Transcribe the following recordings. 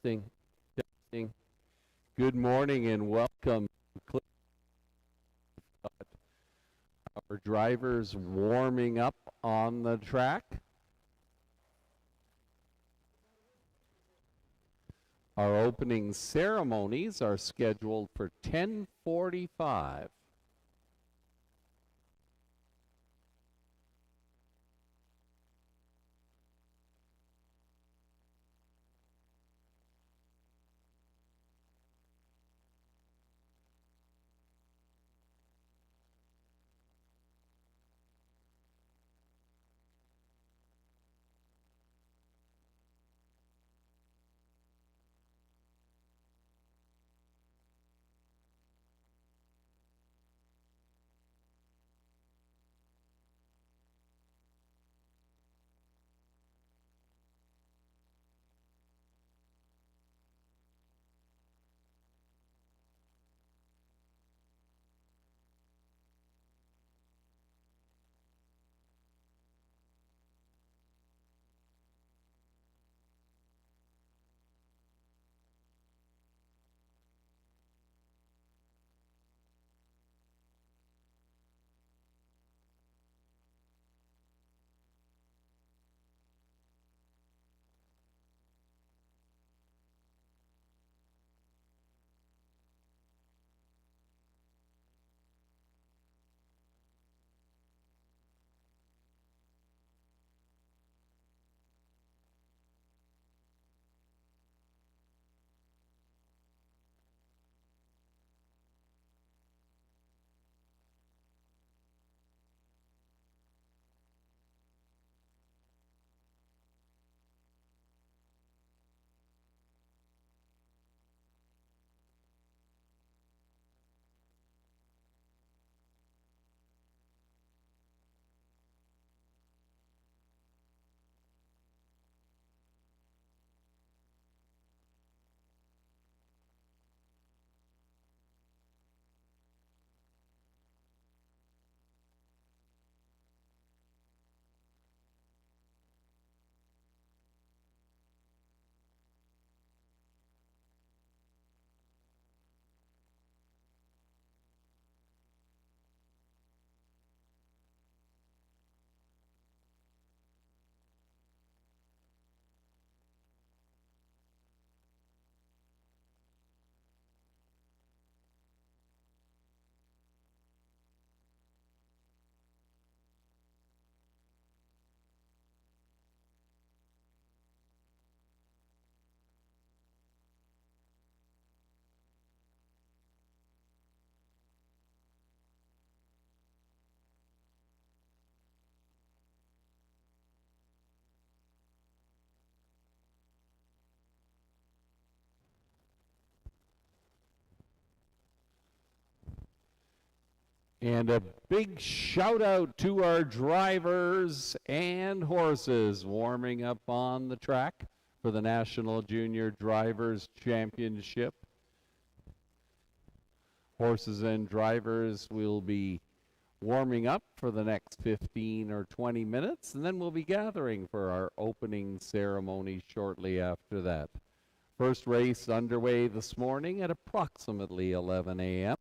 Testing, testing. Good morning and welcome. Our drivers warming up on the track. Our opening ceremonies are scheduled for 10:45. And a big shout out to our drivers and horses warming up on the track for the National Junior Drivers Championship. Horses and drivers will be warming up for the next 15 or 20 minutes, and then we'll be gathering for our opening ceremony shortly after that. First race underway this morning at approximately 11 a.m.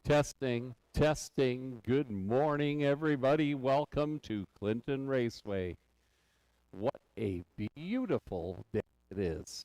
Testing, testing. Good morning, everybody. Welcome to Clinton Raceway. What a beautiful day it is.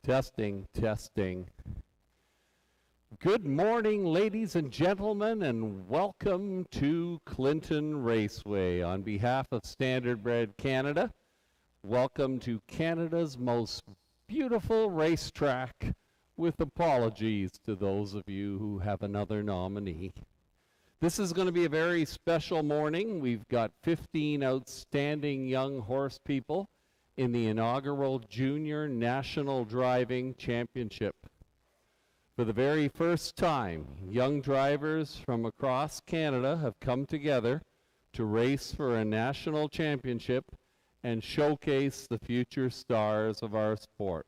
Testing, testing. Good morning, ladies and gentlemen, and welcome to Clinton Raceway. On behalf of Standardbred Canada, welcome to Canada's most beautiful racetrack, with apologies to those of you who have another nominee. This is going to be a very special morning. We've got 15 outstanding young horse people in the inaugural Junior National Driving Championship. For the very first time, young drivers from across Canada have come together to race for a national championship and showcase the future stars of our sport.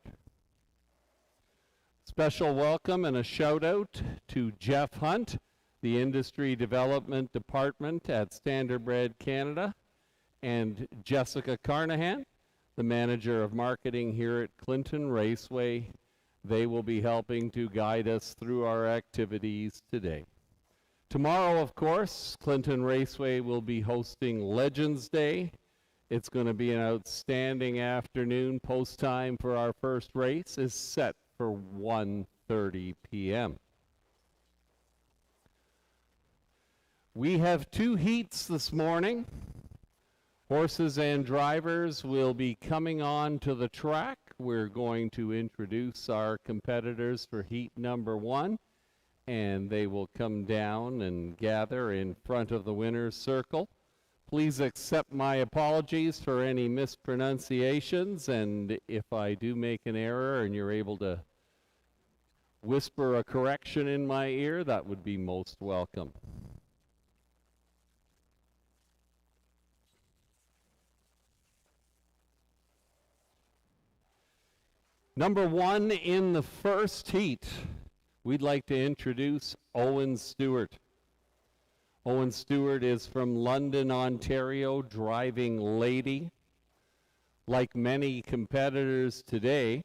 Special welcome and a shout out to Jeff Hunt, the Industry Development Department at Standardbred Canada, and Jessica Carnahan, the Manager of Marketing here at Clinton Raceway. They will be helping to guide us through our activities today. Tomorrow, of course, Clinton Raceway will be hosting Legends Day. It's going to be an outstanding afternoon. Post time for our first race is set for 1:30 p.m. We have 2 heats this morning. Horses and drivers will be coming on to the track. We're going to introduce our competitors for heat number 1, and they will come down and gather in front of the winner's circle. Please accept my apologies for any mispronunciations, and if I do make an error and you're able to whisper a correction in my ear, that would be most welcome. Number 1 in the first heat, we'd like to introduce Owen Stewart. Owen Stewart is from London, Ontario, driving Lady. Like many competitors today,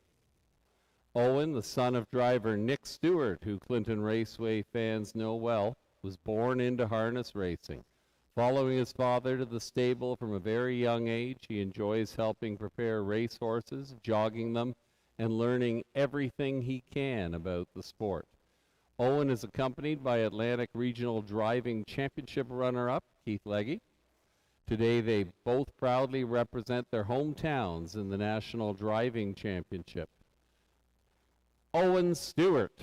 Owen, the son of driver Nick Stewart, who Clinton Raceway fans know well, was born into harness racing. Following his father to the stable from a very young age, he enjoys helping prepare racehorses, jogging them, and learning everything he can about the sport. Owen is accompanied by Atlantic Regional Driving Championship runner-up Keith Legge. Today they both proudly represent their hometowns in the National Driving Championship. Owen Stewart.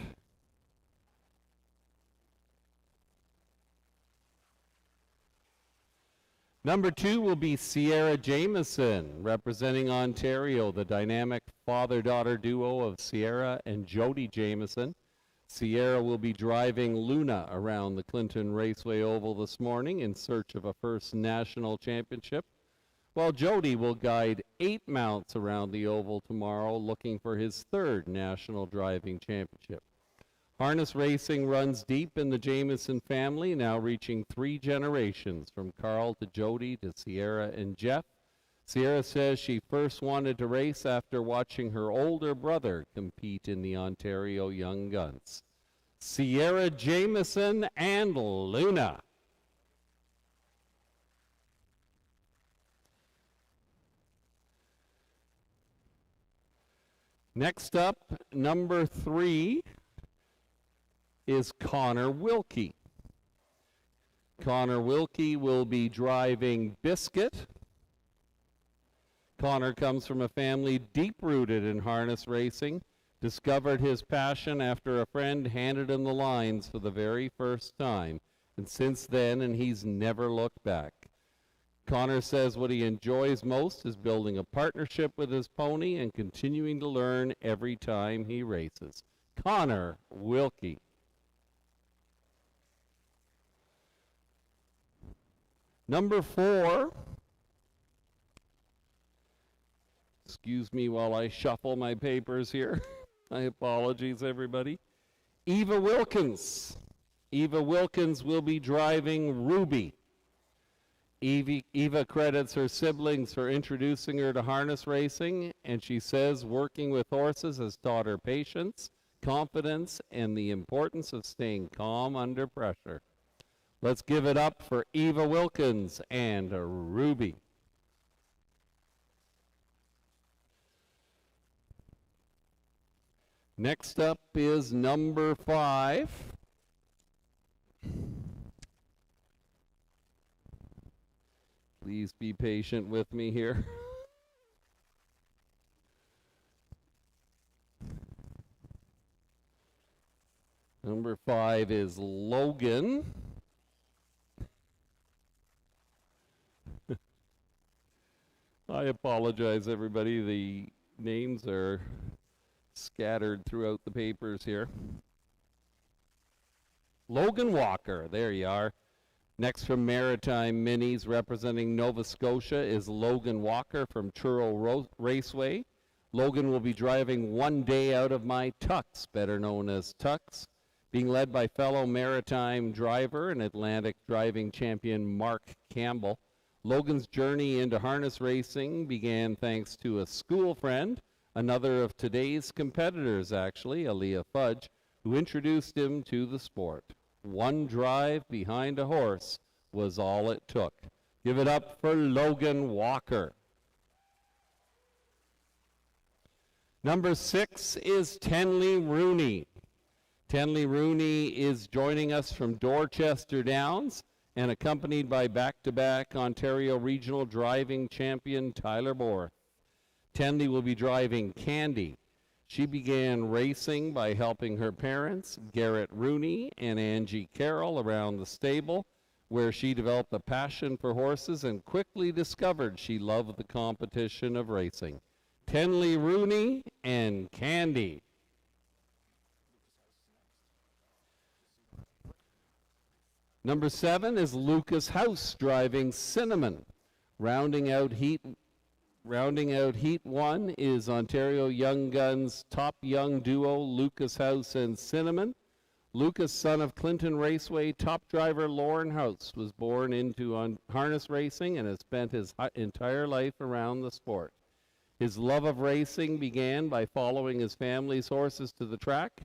Number 2 will be Sierra Jameson, representing Ontario, the dynamic father-daughter duo of Sierra and Jody Jameson. Sierra will be driving Luna around the Clinton Raceway Oval this morning in search of a first national championship, while Jody will guide 8 mounts around the Oval tomorrow looking for his 3rd national driving championship. Harness racing runs deep in the Jameson family, now reaching 3 generations, from Carl to Jody to Sierra and Jeff. Sierra says she first wanted to race after watching her older brother compete in the Ontario Young Guns. Sierra Jameson and Luna. Next up, number 3 is Connor Wilkie. Connor Wilkie will be driving Biscuit. Connor comes from a family deep-rooted in harness racing, discovered his passion after a friend handed him the lines for the very first time, and since then, and he's never looked back. Connor says what he enjoys most is building a partnership with his pony and continuing to learn every time he races. Connor Wilkie. Number 4, excuse me while I shuffle my papers here. My apologies, everybody. Eva Wilkins. Eva Wilkins will be driving Ruby. Eva credits her siblings for introducing her to harness racing, and she says working with horses has taught her patience, confidence, and the importance of staying calm under pressure. Let's give it up for Eva Wilkins and Ruby. Next up is number 5. Please be patient with me here. Number 5 is Logan. I apologize, everybody. The names are scattered throughout the papers here. Logan Walker, there you are. Next from Maritime Minis, representing Nova Scotia, is Logan Walker from Churro Raceway. Logan will be driving One Day Out of My Tux, better known as Tux, being led by fellow Maritime driver and Atlantic driving champion Mark Campbell. Logan's journey into harness racing began thanks to a school friend, another of today's competitors actually, Aaliyah Fudge, who introduced him to the sport. One drive behind a horse was all it took. Give it up for Logan Walker. Number 6 is Tenley Rooney. Tenley Rooney is joining us from Dorchester Downs and accompanied by back-to-back Ontario Regional Driving Champion Tyler Borth. Tenley will be driving Candy. She began racing by helping her parents, Garrett Rooney and Angie Carroll, around the stable, where she developed a passion for horses and quickly discovered she loved the competition of racing. Tenley Rooney and Candy. Number 7 is Lucas House driving Cinnamon. Rounding out Heat 1 is Ontario Young Guns top young duo Lucas House and Cinnamon. Lucas, son of Clinton Raceway top driver Lauren House, was born into harness racing and has spent his entire life around the sport. His love of racing began by following his family's horses to the track.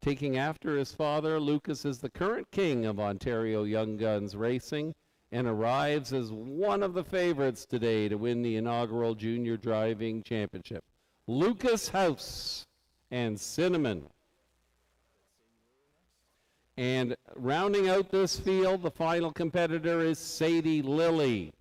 Taking after his father, Lucas is the current king of Ontario Young Guns racing and arrives as one of the favorites today to win the inaugural Junior Driving Championship. Lucas House and Cinnamon. And rounding out this field, the final competitor is Sadie Lilly.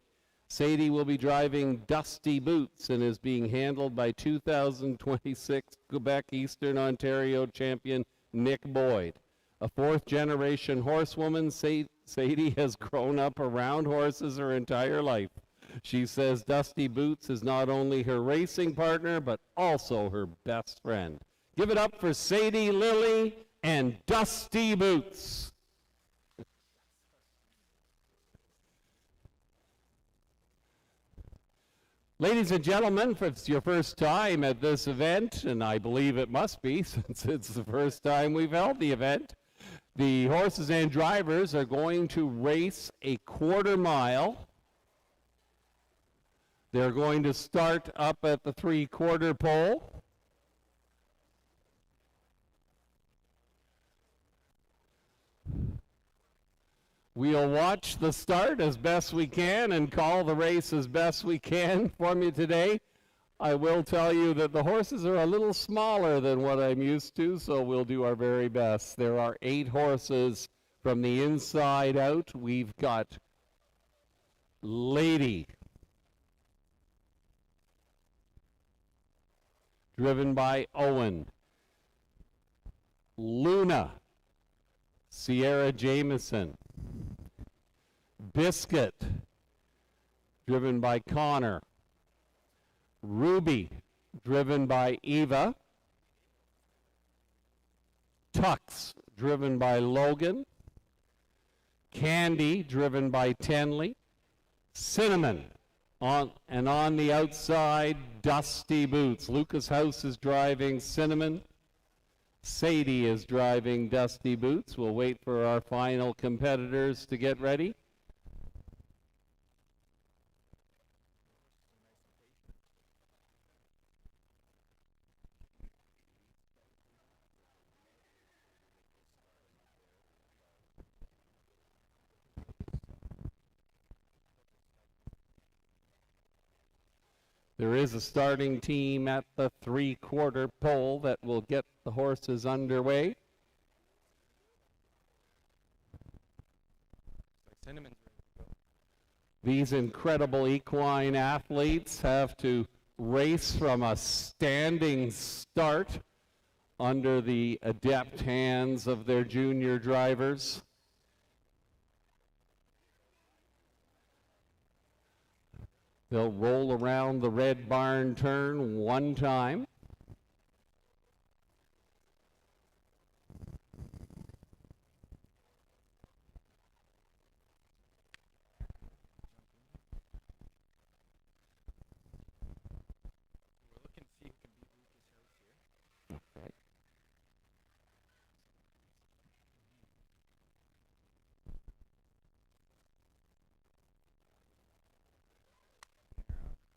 Sadie will be driving Dusty Boots and is being handled by 2026 Quebec Eastern Ontario champion Nick Boyd. A fourth-generation horsewoman, Sadie has grown up around horses her entire life. She says Dusty Boots is not only her racing partner, but also her best friend. Give it up for Sadie Lilly and Dusty Boots. Ladies and gentlemen, if it's your first time at this event, and I believe it must be since it's the first time we've held the event, the horses and drivers are going to race a quarter mile. They're going to start up at the 3/4 pole. We'll watch the start as best we can and call the race as best we can for you today. I will tell you that the horses are a little smaller than what I'm used to, so we'll do our very best. There are 8 horses from the inside out. We've got Lady, driven by Owen. Luna, Sierra Jameson. Biscuit, driven by Connor. Ruby, driven by Eva. Tux, driven by Logan. Candy, driven by Tenley. Cinnamon, on the outside, Dusty Boots. Lucas House is driving Cinnamon. Sadie is driving Dusty Boots. We'll wait for our final competitors to get ready. There is a starting team at the 3/4 pole that will get the horses underway. These incredible equine athletes have to race from a standing start under the adept hands of their junior drivers. They'll roll around the red barn turn one time.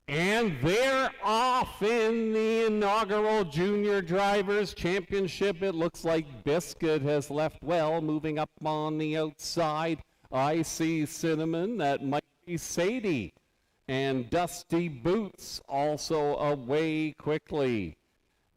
And they're off in the inaugural Junior Drivers' Championship. It looks like Biscuit has left well, moving up on the outside. I see Cinnamon, that might be Sadie. And Dusty Boots also away quickly.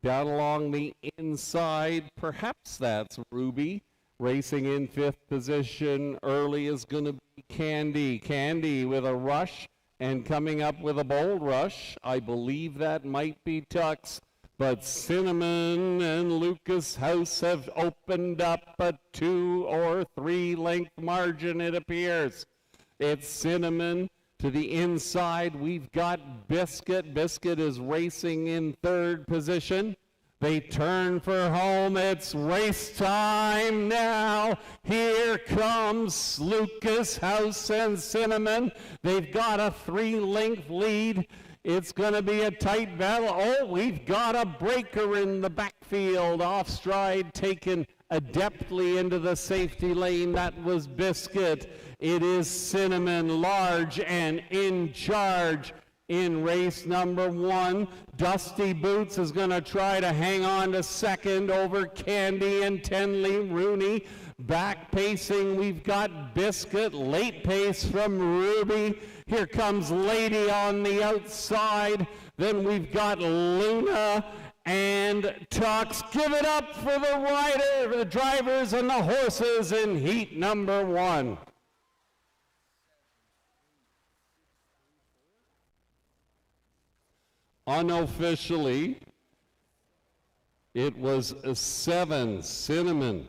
Down along the inside, perhaps that's Ruby. Racing in 5th position early is going to be Candy. Candy with a rush. And coming up with a bold rush, I believe that might be Tux. But Cinnamon and Lucas House have opened up a 2 or 3 length margin, it appears. It's Cinnamon to the inside. We've got Biscuit. Biscuit is racing in 3rd position. They turn for home. It's race time now. Here comes Lucas House and Cinnamon. They've got a 3-length lead. It's going to be a tight battle. Oh, we've got a breaker in the backfield. Off stride, taken adeptly into the safety lane. That was Biscuit. It is Cinnamon, large and in charge. In race number 1, Dusty Boots is going to try to hang on to 2nd over Candy and Tenley Rooney. Back pacing, we've got Biscuit. Late pace from Ruby. Here comes Lady on the outside. Then we've got Luna and Tux. Give it up for the drivers and the horses in heat number 1. Unofficially, it was 7, Cinnamon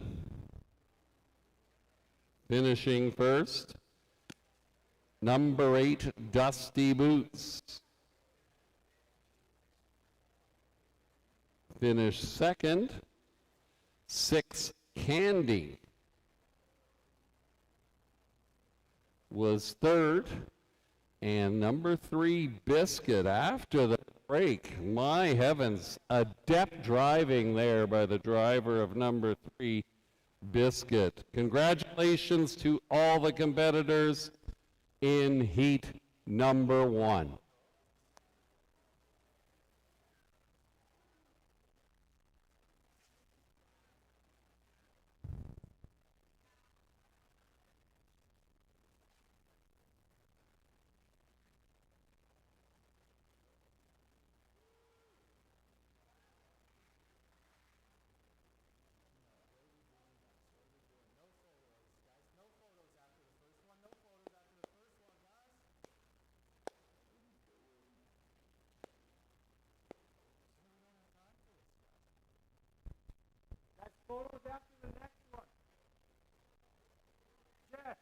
finishing first. Number 8, Dusty Boots finished second. 6, Candy was third. And number 3, Biscuit, after the break. My heavens, adept driving there by the driver of number 3, Biscuit. Congratulations to all the competitors in heat number 1. Photos after the next one. Jeff.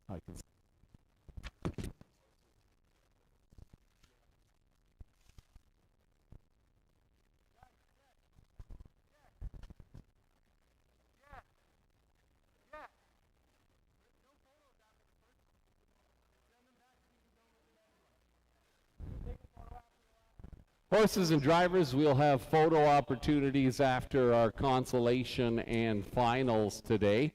I can see. Horses and drivers, we'll have photo opportunities after our consolation and finals today.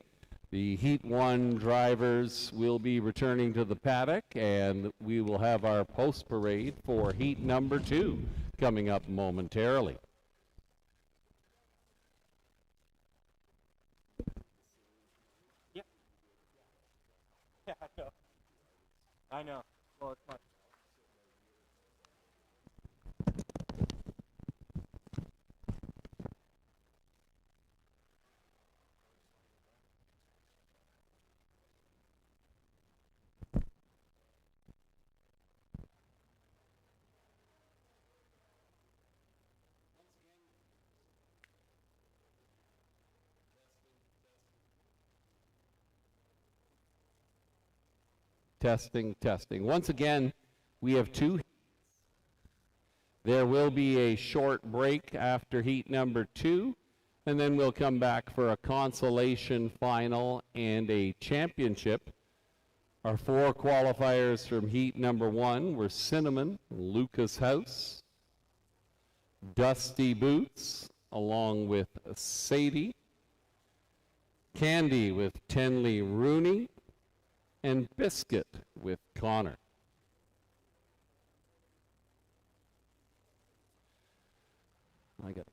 The Heat 1 drivers will be returning to the paddock, and we will have our post parade for Heat number 2 coming up momentarily. I know. Well, it's my. Testing, testing. Once again, we have two. There will be a short break after heat number 2, and then we'll come back for a consolation final and a championship. Our 4 qualifiers from heat number 1 were Cinnamon, Lucas House, Dusty Boots, along with Sadie, Candy with Tenley Rooney, and Biscuit with Connor. I got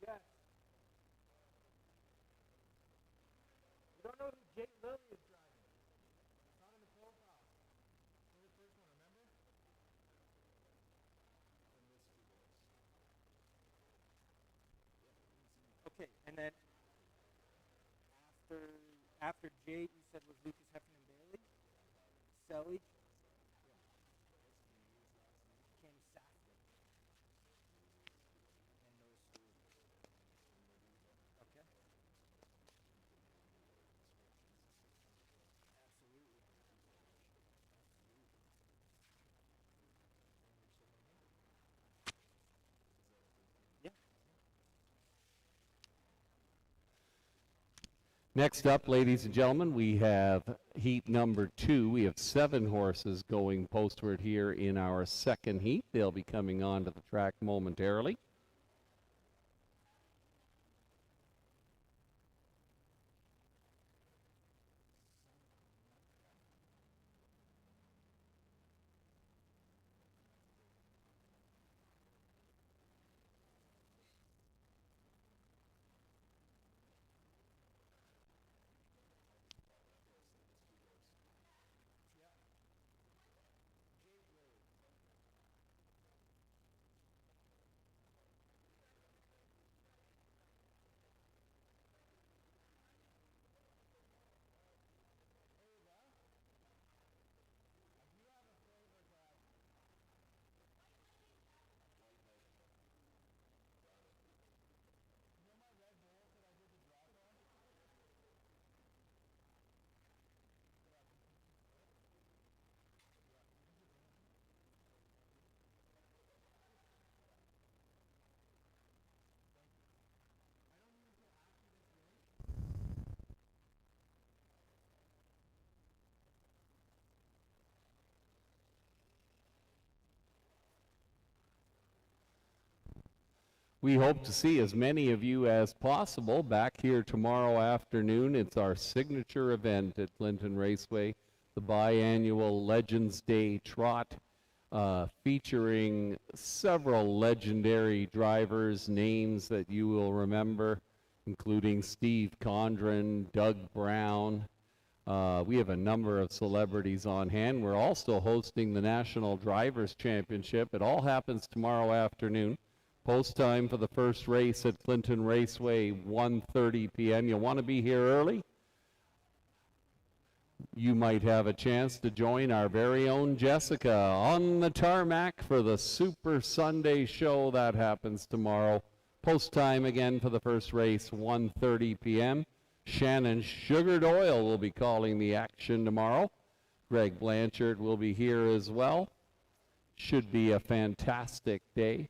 Yes. You don't know who Jay Lilly is driving. It's not in the profile. It's the first one, remember? Okay, and then after Jade, you said was Lucas Heffernan Bailey, Selly, Kenny Safley, and those 3. Okay. Absolutely. Yeah. Next up, ladies and gentlemen, we have heat number 2. We have 7 horses going postward here in our second heat. They'll be coming onto the track momentarily. We hope to see as many of you as possible back here tomorrow afternoon. It's our signature event at Clinton Raceway, the biannual Legends Day Trot, featuring several legendary drivers, names that you will remember, including Steve Condren, Doug Brown. We have a number of celebrities on hand. We're also hosting the National Drivers' Championship. It all happens tomorrow afternoon. Post time for the first race at Clinton Raceway, 1:30 p.m. You'll want to be here early. You might have a chance to join our very own Jessica on the tarmac for the Super Sunday show. That happens tomorrow. Post time again for the first race, 1:30 p.m. Shannon Sugar Doyle will be calling the action tomorrow. Greg Blanchard will be here as well. Should be a fantastic day.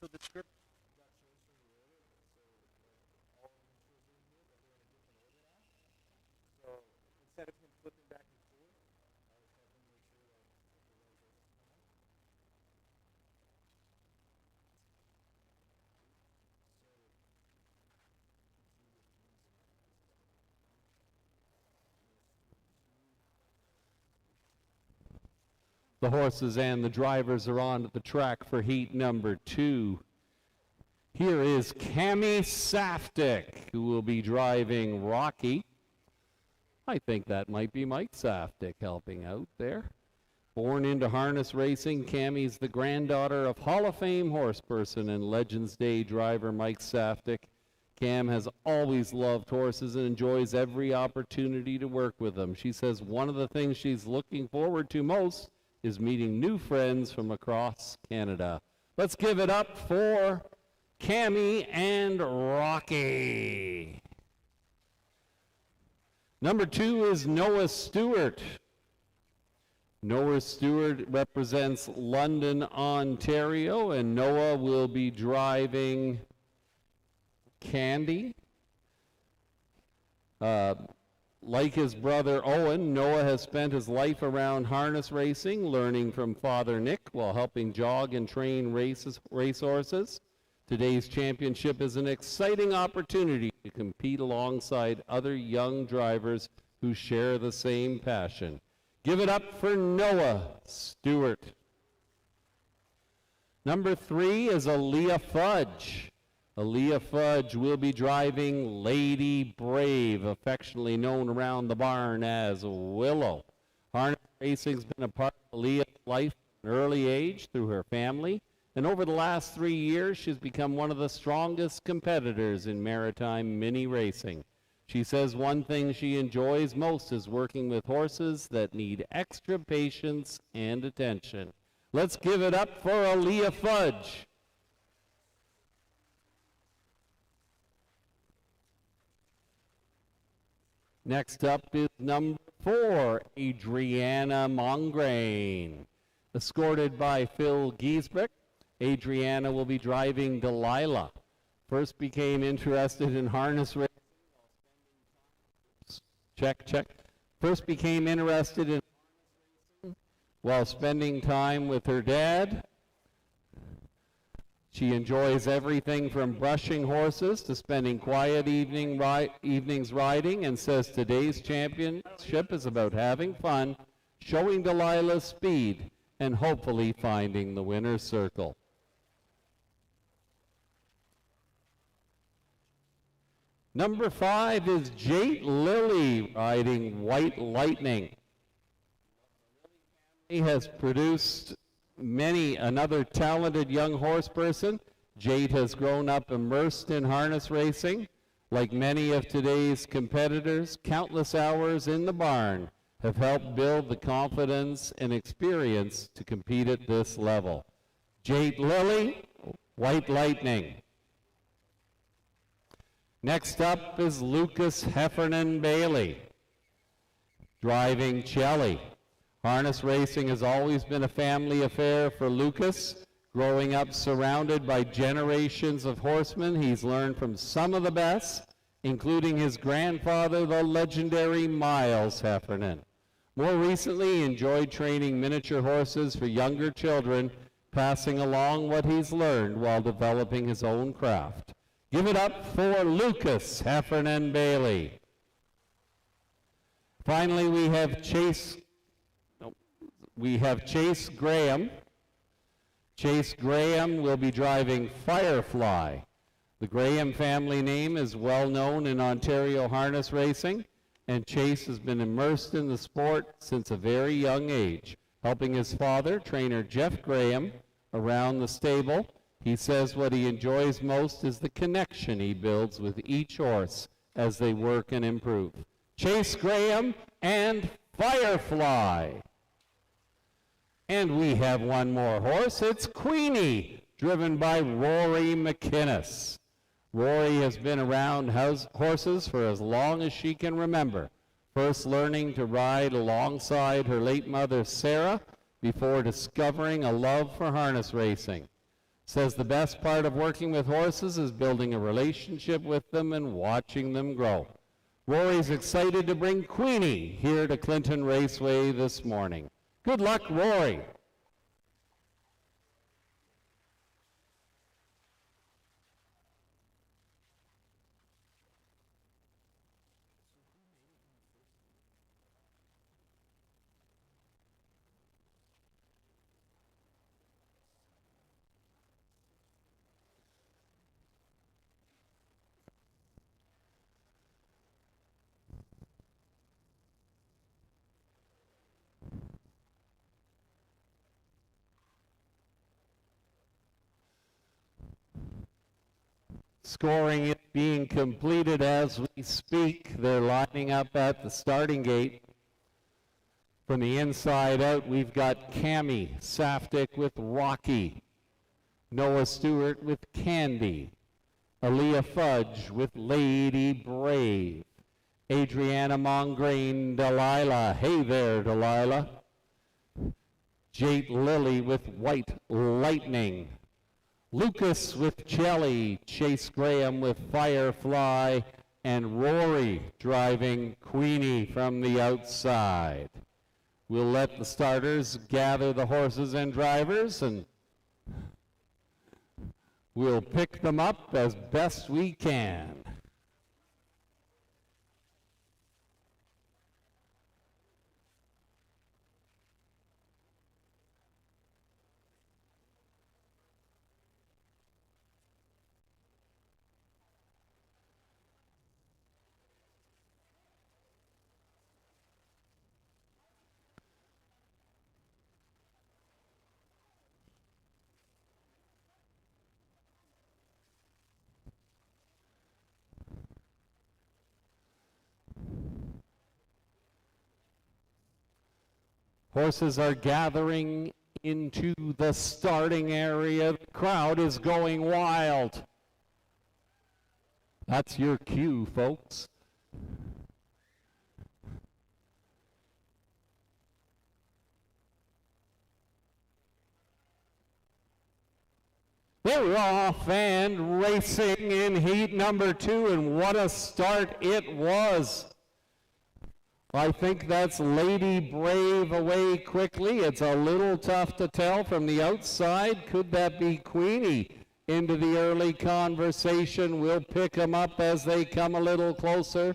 So the script got changed from the order, so all initials in here, but they're in a different order now. So instead of him flipping back and forth, I was having to make sure that the right voices come out. The horses and the drivers are on at the track for heat number 2. Here is Cami Saftik, who will be driving Rocky. I think that might be Mike Saftik helping out there. Born into harness racing, Cami's the granddaughter of Hall of Fame horseperson and Legends Day driver Mike Saftik. Cam has always loved horses and enjoys every opportunity to work with them. She says one of the things she's looking forward to most is meeting new friends from across Canada. Let's give it up for Cami and Rocky. Number 2 is Noah Stewart. Noah Stewart represents London, Ontario, and Noah will be driving Candy. Like his brother Owen, Noah has spent his life around harness racing, learning from Father Nick while helping jog and train racehorses. Today's championship is an exciting opportunity to compete alongside other young drivers who share the same passion. Give it up for Noah Stewart. Number 3 is Aaliyah Fudge. Aaliyah Fudge will be driving Lady Brave, affectionately known around the barn as Willow. Harness racing's been a part of Aaliyah's life from an early age through her family, and over the last 3 years, she's become one of the strongest competitors in maritime mini racing. She says one thing she enjoys most is working with horses that need extra patience and attention. Let's give it up for Aaliyah Fudge. Next up is number 4, Adriana Mongrain. Escorted by Phil Giesbeck, Adriana will be driving Delilah. First became interested in harness racing. Check. First became interested in harness racing while spending time with her dad. She enjoys everything from brushing horses to spending quiet evenings riding, and says today's championship is about having fun, showing Delilah's speed, and hopefully finding the winner's circle. Number 5 is Jate Lilly riding White Lightning. He has produced another talented young horse person. Jade has grown up immersed in harness racing. Like many of today's competitors, countless hours in the barn have helped build the confidence and experience to compete at this level. Jade Lilly, White Lightning. Next up is Lucas Heffernan Bailey, driving Chelly. Harness racing has always been a family affair for Lucas. Growing up surrounded by generations of horsemen, he's learned from some of the best, including his grandfather, the legendary Miles Heffernan. More recently, he enjoyed training miniature horses for younger children, passing along what he's learned while developing his own craft. Give it up for Lucas Heffernan Bailey. Finally, we have Chase Graham. Chase Graham will be driving Firefly. The Graham family name is well known in Ontario harness racing, and Chase has been immersed in the sport since a very young age, helping his father, trainer Jeff Graham, around the stable. He says what he enjoys most is the connection he builds with each horse as they work and improve. Chase Graham and Firefly. And we have one more horse. It's Queenie, driven by Rory McInnes. Rory has been around horses for as long as she can remember, first learning to ride alongside her late mother, Sarah, before discovering a love for harness racing. Says the best part of working with horses is building a relationship with them and watching them grow. Rory's excited to bring Queenie here to Clinton Raceway this morning. Good luck, Rory. Scoring is being completed as we speak. They're lining up at the starting gate. From the inside out, we've got Cami Saftik with Rocky, Noah Stewart with Candy, Aaliyah Fudge with Lady Brave, Adriana Mongrain, Delilah. Hey there, Delilah. Jade Lilly with White Lightning. Lucas with Chelly, Chase Graham with Firefly, and Rory driving Queenie from the outside. We'll let the starters gather the horses and drivers, and we'll pick them up as best we can. Horses are gathering into the starting area. The crowd is going wild. That's your cue, folks. They're off and racing in heat number 2, and what a start it was. I think that's Lady Brave away quickly. It's a little tough to tell from the outside. Could that be Queenie into the early conversation? We'll pick them up as they come a little closer.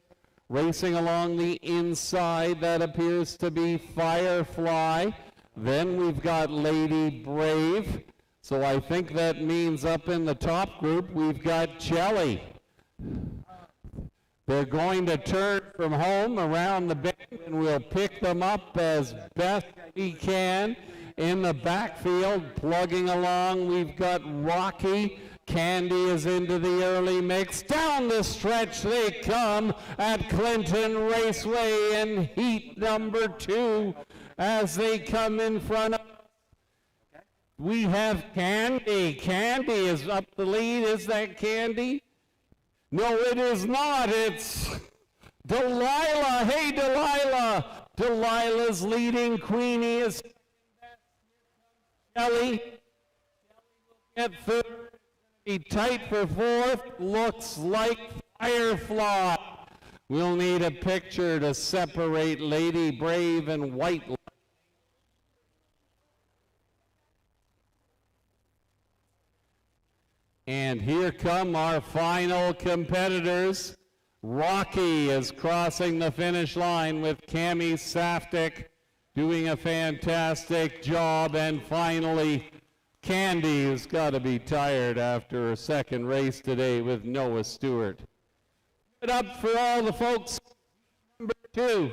Racing along the inside, that appears to be Firefly. Then we've got Lady Brave. So I think that means up in the top group, we've got Chelly. They're going to turn from home around the bend, and we'll pick them up as best we can. In the backfield, plugging along, we've got Rocky Candy is into the early mix. Down the stretch they come at Clinton Raceway in heat number 2 as they come in front of. We have Candy. Candy is up the lead. Is that Candy? No, it is not. It's Delilah. Hey, Delilah. Delilah's leading. Queenie is Kelly. At third. Be tight for fourth. Looks like Firefly. We'll need a picture to separate Lady Brave and White. And here come our final competitors. Rocky is crossing the finish line with Cami Saftik doing a fantastic job. And finally, Candy has got to be tired after her second race today with Noah Stewart. Give it up for all the folks. Number 2.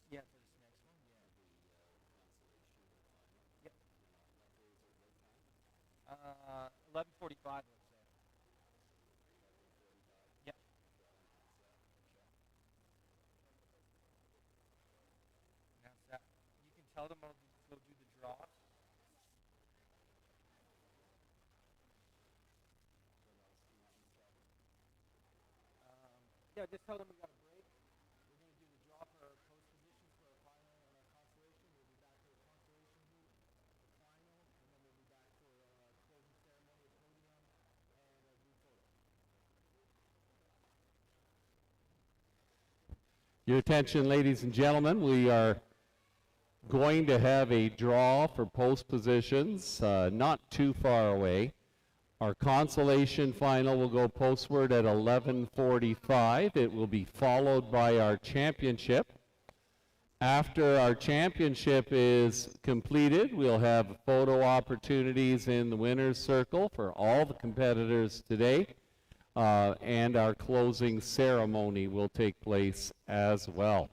Yeah, for this next one, yeah. Yep. 11:45, let's say. Yep. Announce that. You can tell them they'll do the draws. Yeah, just tell them we got a break. We're going to do the draw for our post positions for our final and our consolation. We'll be back for the consolation heat, the final, and then we'll be back for closing ceremony, a podium, and a group photo. Your attention, ladies and gentlemen, we are going to have a draw for post positions not too far away. Our consolation final will go postward at 11:45. It will be followed by our championship. After our championship is completed, we'll have photo opportunities in the winner's circle for all the competitors today. And our closing ceremony will take place as well.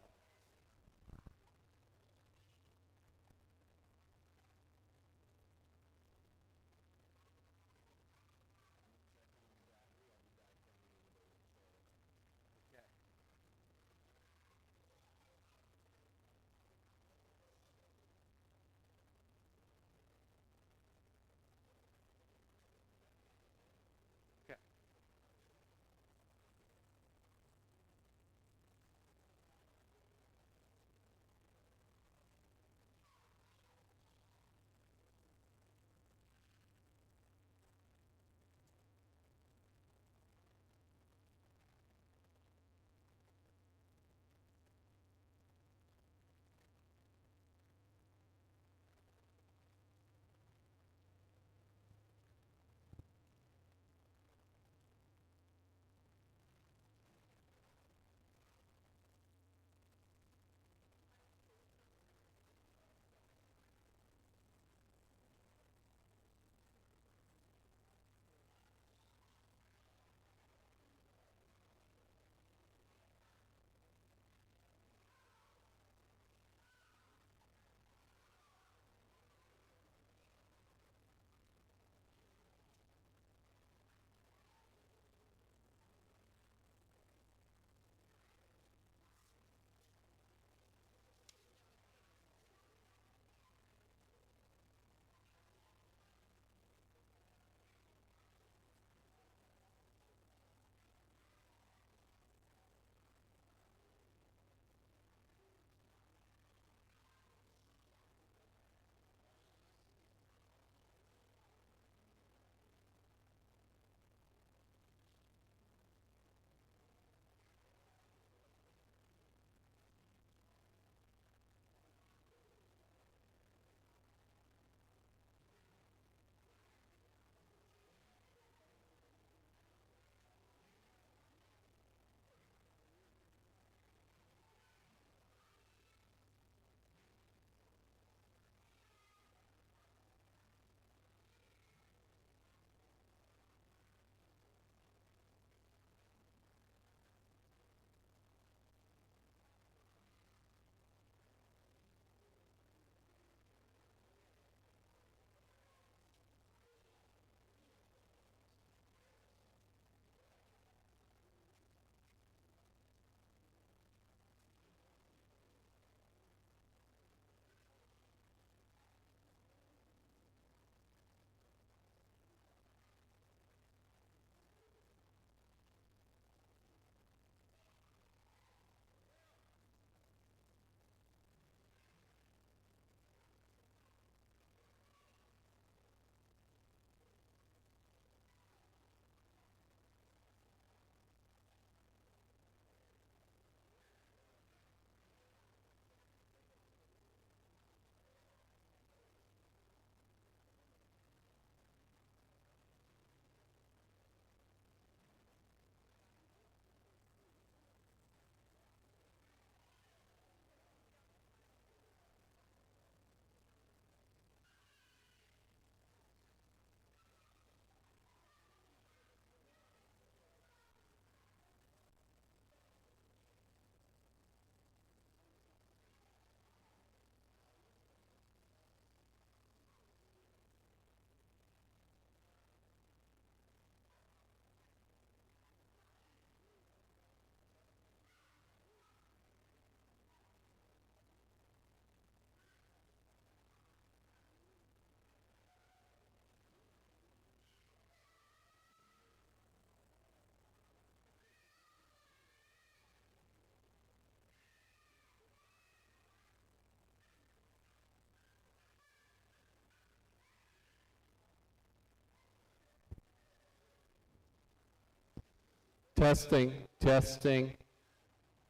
Testing, testing.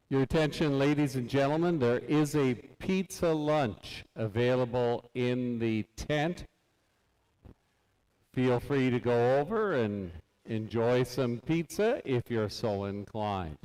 Your attention, ladies and gentlemen, there is a pizza lunch available in the tent. Feel free to go over and enjoy some pizza if you're so inclined.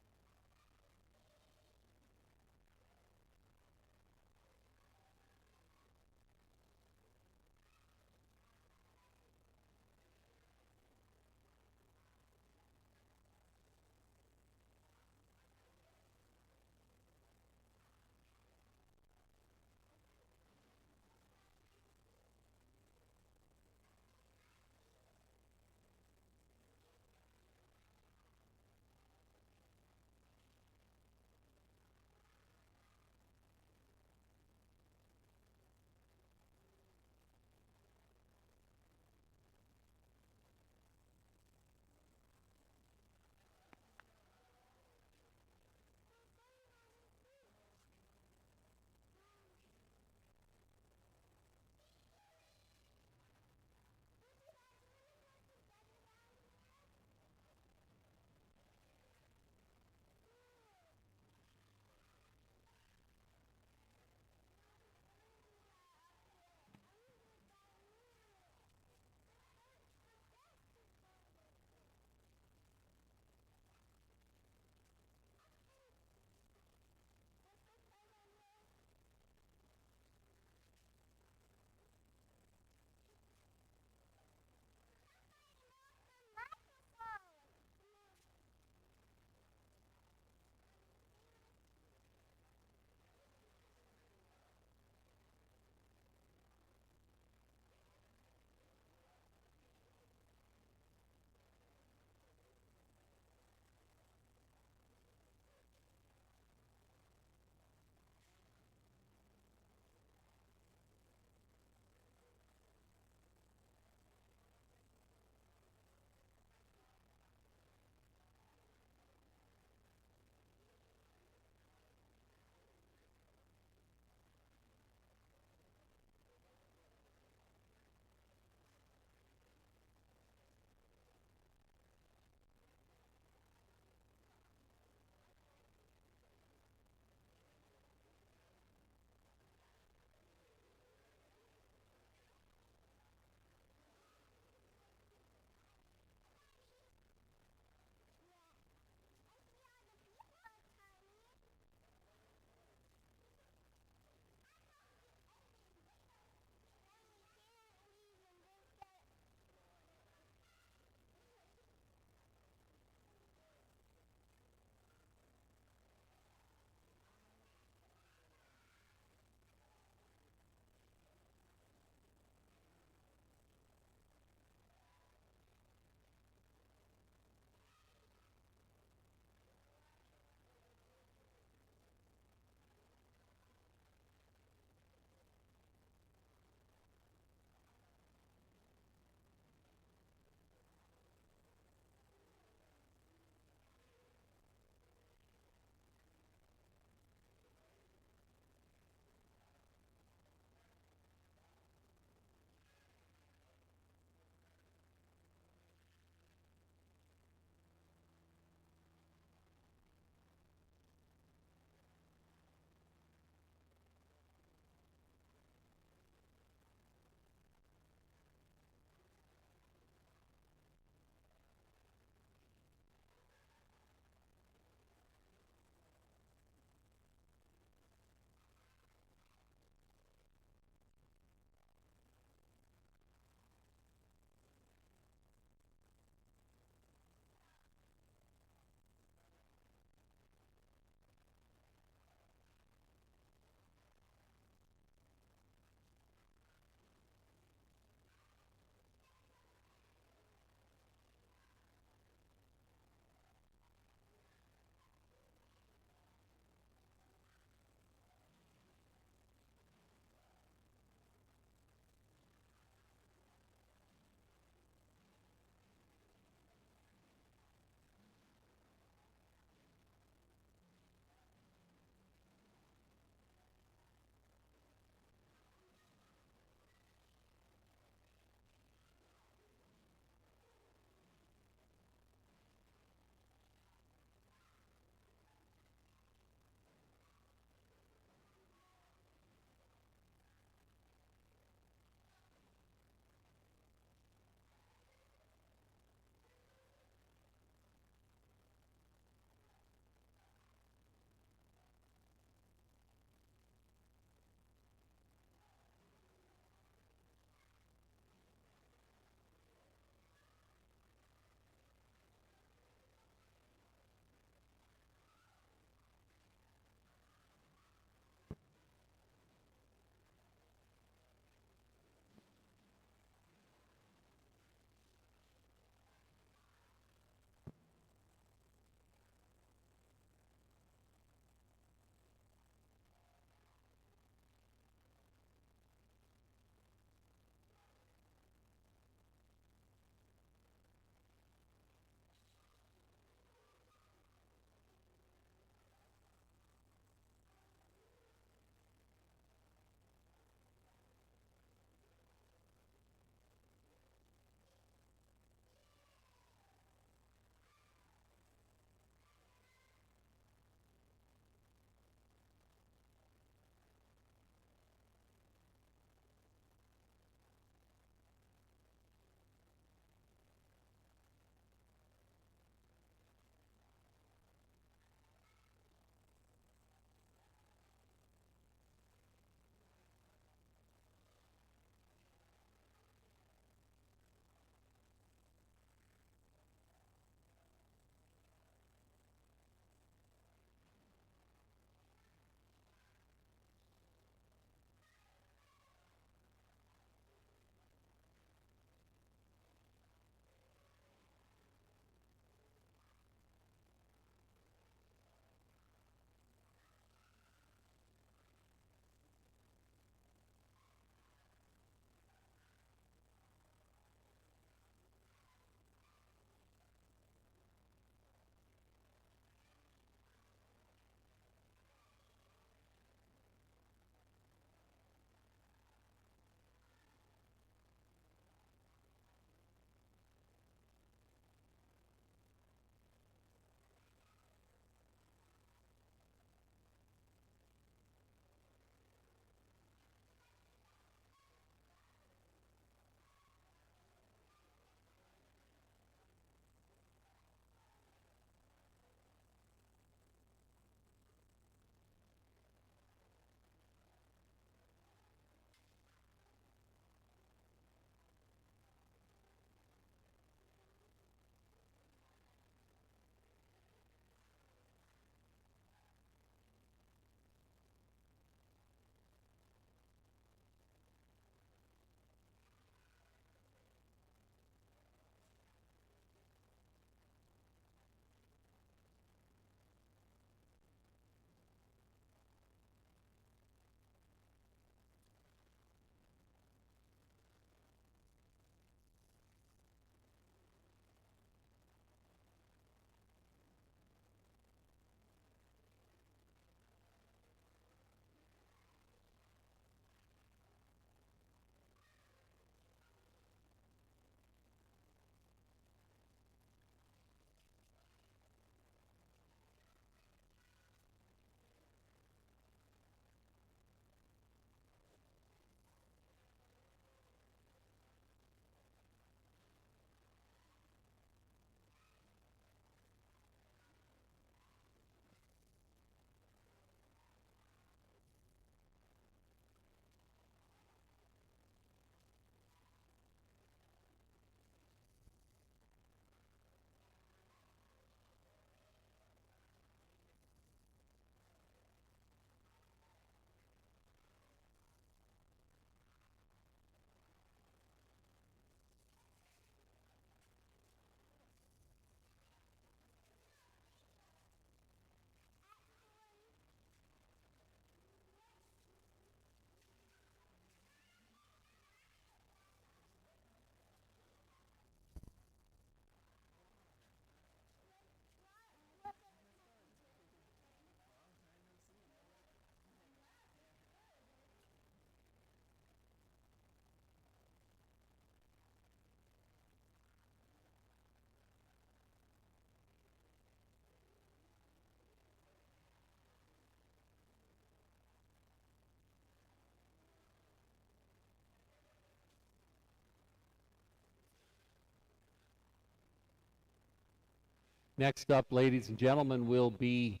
Next up, ladies and gentlemen, will be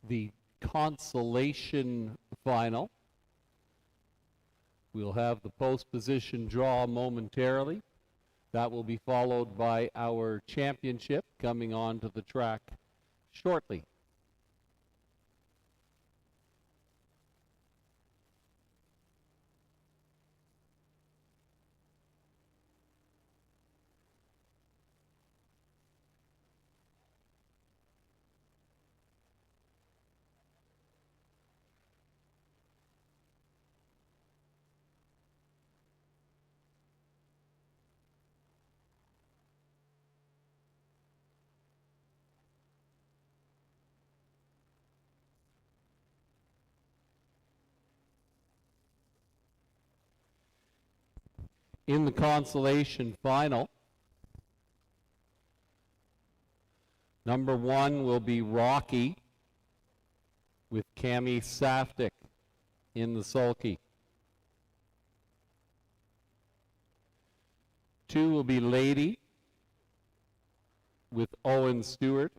the consolation final. We'll have the post position draw momentarily. That will be followed by our championship coming onto the track shortly. In the consolation final, number 1 will be Rocky with Cami Saftik in the sulky. 2 will be Lady with Owen Stewart.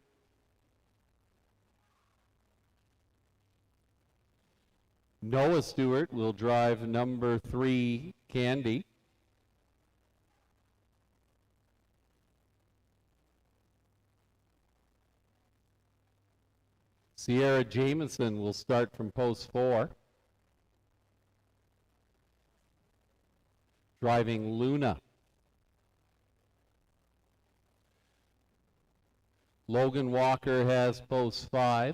Noah Stewart will drive number 3, Candy. Sierra Jamieson will start from post 4, driving Luna. Logan Walker has post 5.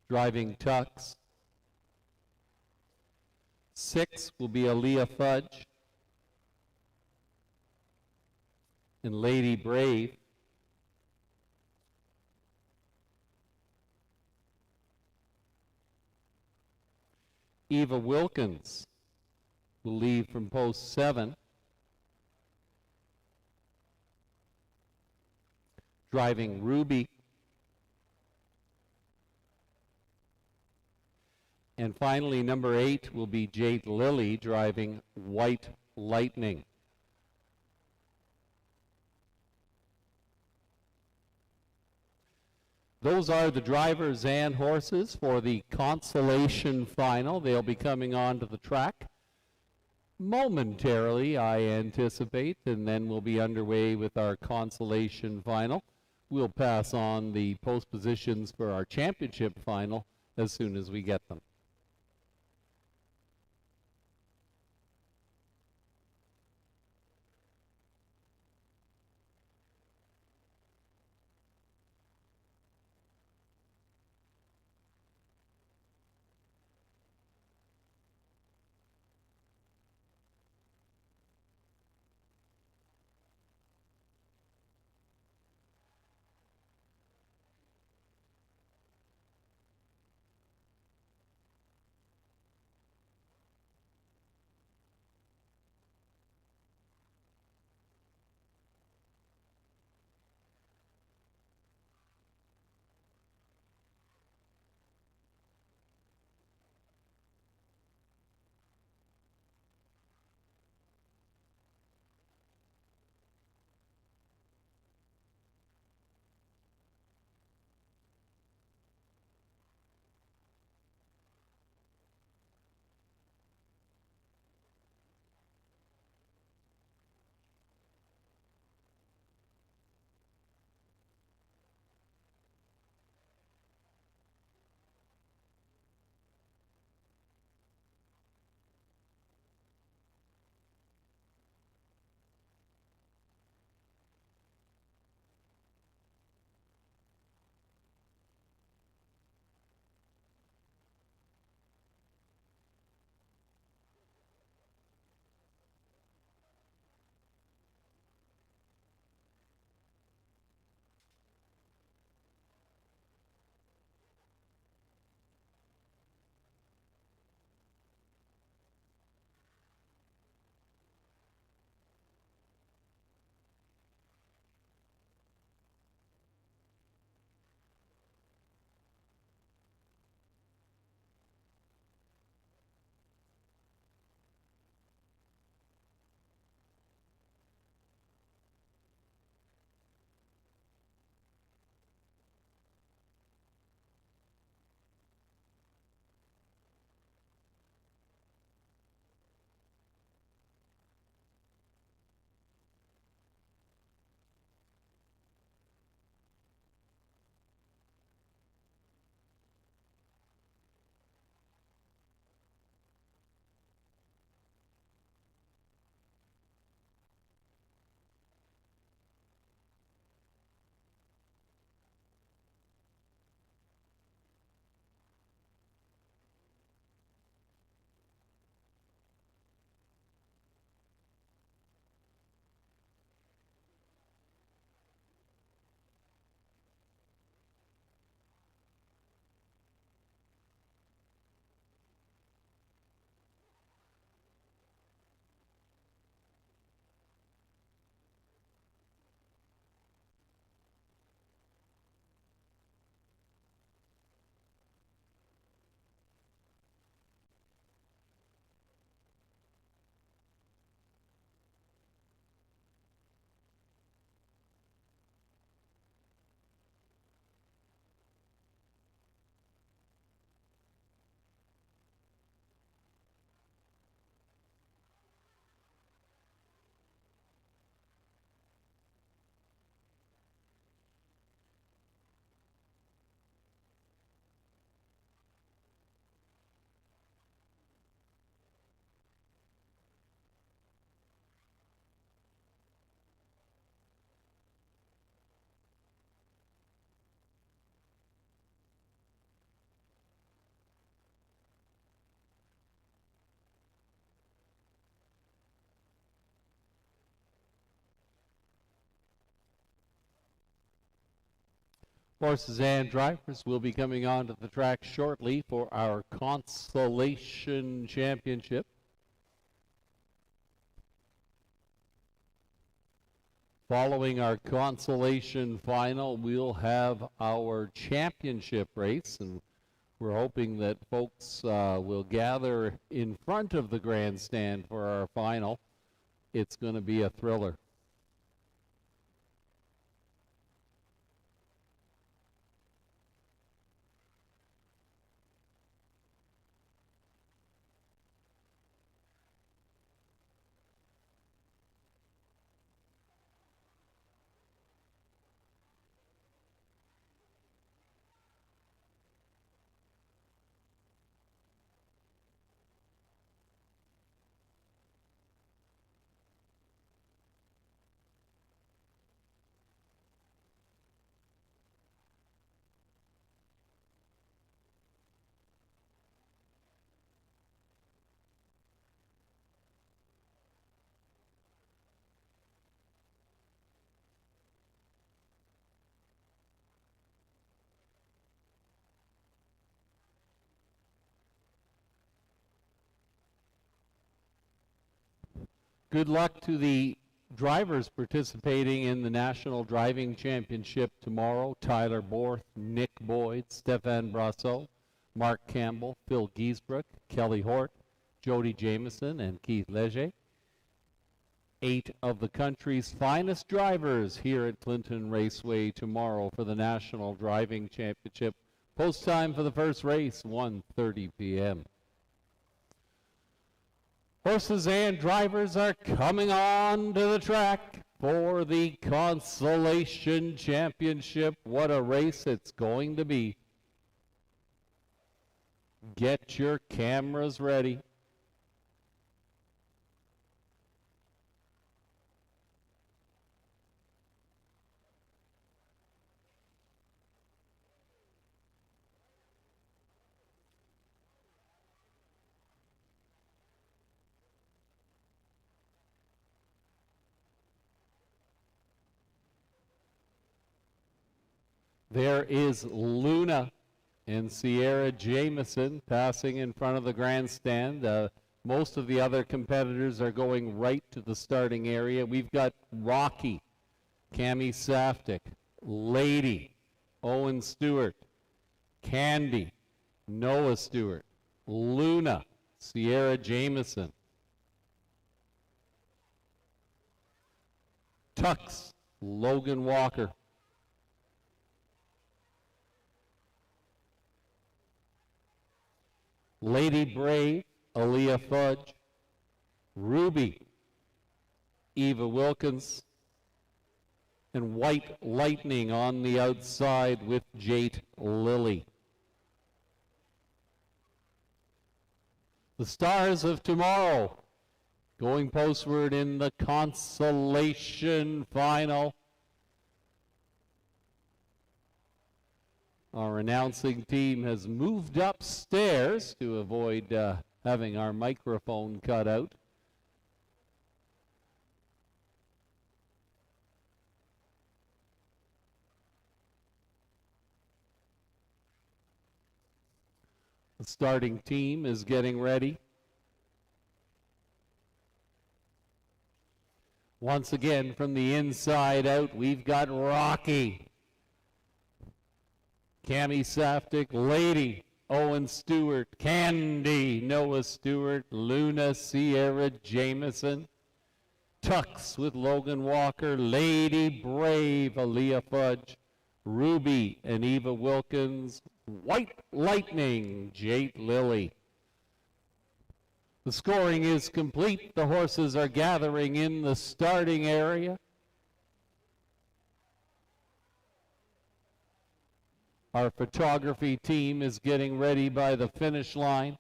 Driving Tux. 6 will be Aaliyah Fudge. And Lady Brave. Eva Wilkins will leave from post 7. Driving Ruby. And finally, number 8 will be Jade Lilly driving White Lightning. Those are the drivers and horses for the consolation final. They'll be coming onto the track momentarily, I anticipate, and then we'll be underway with our consolation final. We'll pass on the post positions for our championship final as soon as we get them. Horses and drivers will be coming onto the track shortly for our Consolation Championship. Following our Consolation final, we'll have our championship race, and we're hoping that folks will gather in front of the grandstand for our final. It's going to be a thriller. Good luck to the drivers participating in the National Driving Championship tomorrow. Tyler Borth, Nick Boyd, Stefan Brasso, Mark Campbell, Phil Giesbrook, Kelly Hort, Jody Jameson, and Keith Leger. 8 of the country's finest drivers here at Clinton Raceway tomorrow for the National Driving Championship. Post time for the first race, 1:30 p.m. Horses and drivers are coming on to the track for the Consolation Championship. What a race it's going to be. Get your cameras ready. There is Luna and Sierra Jameson passing in front of the grandstand. Most of the other competitors are going right to the starting area. We've got Rocky, Cami Saftik, Lady, Owen Stewart, Candy, Noah Stewart, Luna, Sierra Jameson, Tux, Logan Walker, Lady Brave, Aaliyah Fudge, Ruby, Eva Wilkins, and White Lightning on the outside with Jate Lilly. The stars of tomorrow going postward in the Consolation final. Our announcing team has moved upstairs to avoid having our microphone cut out. The starting team is getting ready. Once again, from the inside out, we've got Rocky, Cami Saftik, Lady, Owen Stewart, Candy, Noah Stewart, Luna, Sierra Jameson, Tux with Logan Walker, Lady Brave, Aaliyah Fudge, Ruby and Eva Wilkins, White Lightning, Jate Lilly. The scoring is complete. The horses are gathering in the starting area. Our photography team is getting ready by the finish line.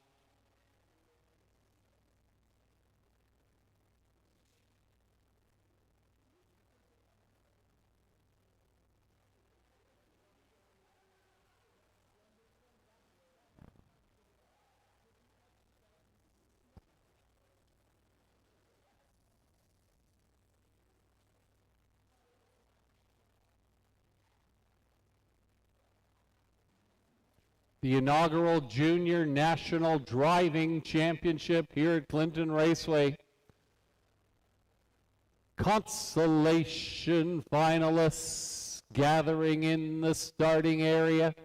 The inaugural Junior National Driving Championship here at Clinton Raceway. Consolation finalists gathering in the starting area.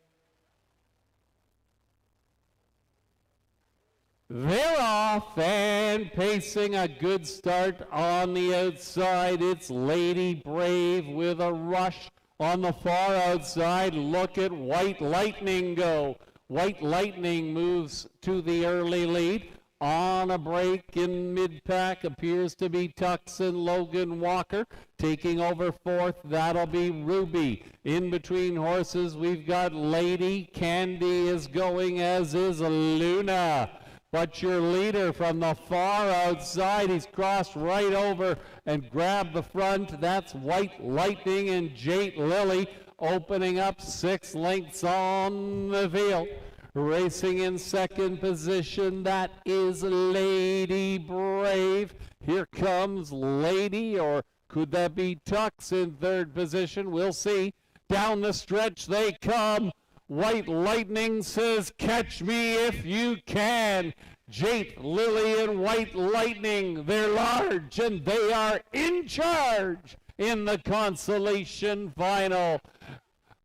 They're off and pacing a good start on the outside. It's Lady Brave with a rush on the far outside. Look at White Lightning go. White Lightning moves to the early lead. On a break in mid-pack appears to be Tux and Logan Walker. Taking over fourth, that'll be Ruby. In between horses, we've got Lady. Candy is going, as is Luna. But your leader from the far outside, he's crossed right over and grabbed the front. That's White Lightning and Jate Lily opening up 6 lengths on the field. Racing in second position, that is Lady Brave. Here comes Lady, or could that be Tux in third position? We'll see. Down the stretch they come. White Lightning says, catch me if you can. Jate Lily and White Lightning, they're large and they are in charge in the consolation final.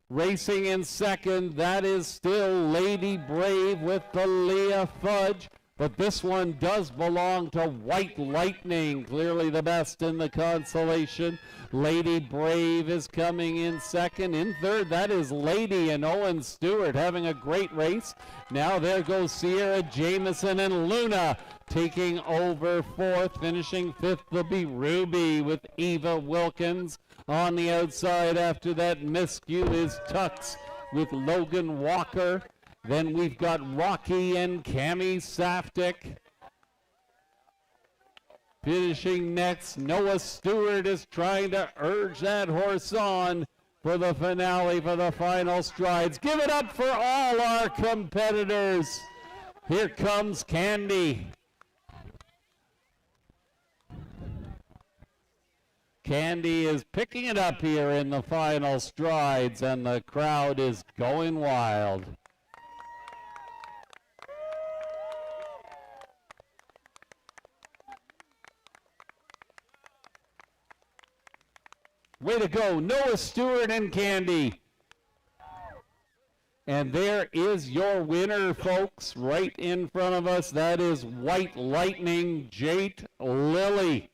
Racing in second, that is still Lady Brave with the Leah Fudge. But this one does belong to White Lightning, clearly the best in the consolation. Lady Brave is coming in second. In third, that is Lady and Owen Stewart having a great race. Now there goes Sierra Jameson and Luna taking over fourth. Finishing fifth will be Ruby with Eva Wilkins. On the outside after that, Miscue is Tux with Logan Walker. Then we've got Rocky and Cami Saftik. Finishing next, Noah Stewart is trying to urge that horse on for the finale, for the final strides. Give it up for all our competitors. Here comes Candy. Candy is picking it up here in the final strides, and the crowd is going wild. Way to go, Noah Stewart and Candy. And there is your winner, folks, right in front of us. That is White Lightning, Jate Lily.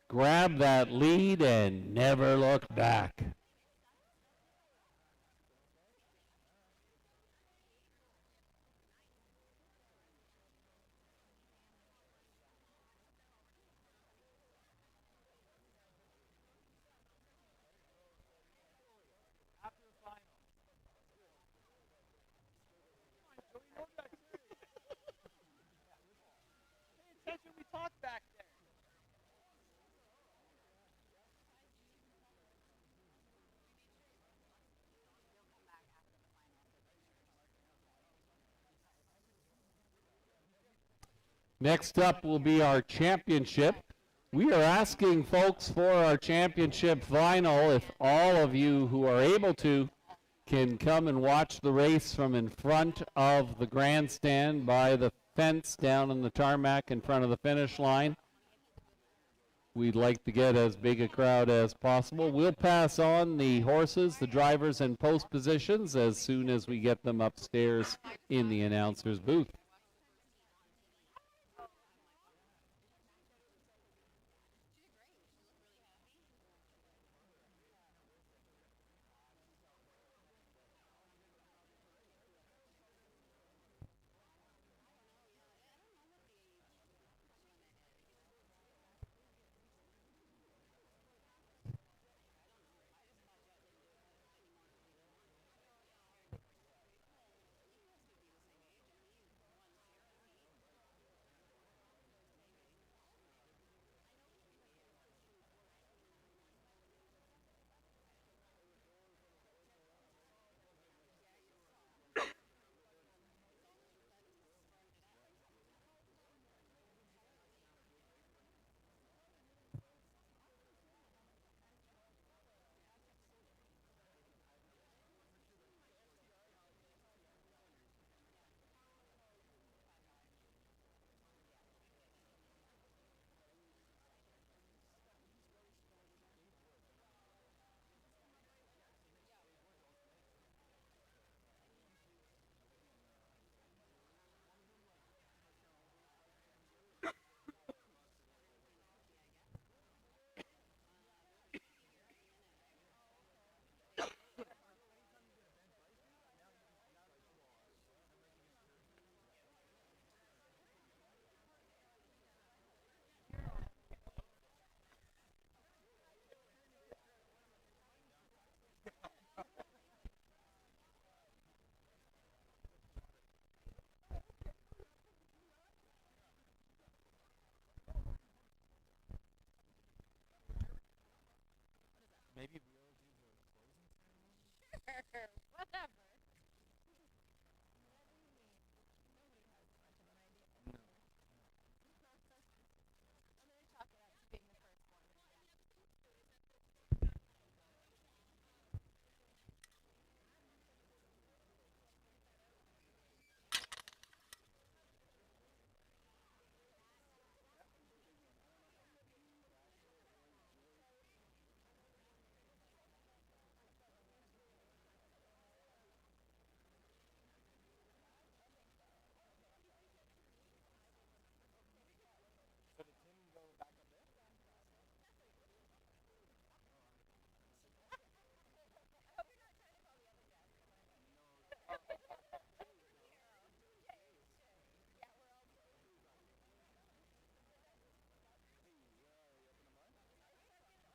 Grab that lead and never look back. We talked back there. Next up will be our championship. We are asking folks for our championship final, if all of you who are able to can come and watch the race from in front of the grandstand by the fence down in the tarmac in front of the finish line. We'd like to get as big a crowd as possible. We'll pass on the horses, the drivers, and post positions as soon as we get them upstairs in the announcer's booth. Maybe we'll do the closing ceremony. Sure, whatever. No. I'm gonna chalk it up to being the first one. So did Tim go back up there?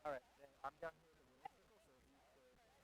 All right, then I'm down here in the winner's circle, so if you could podium.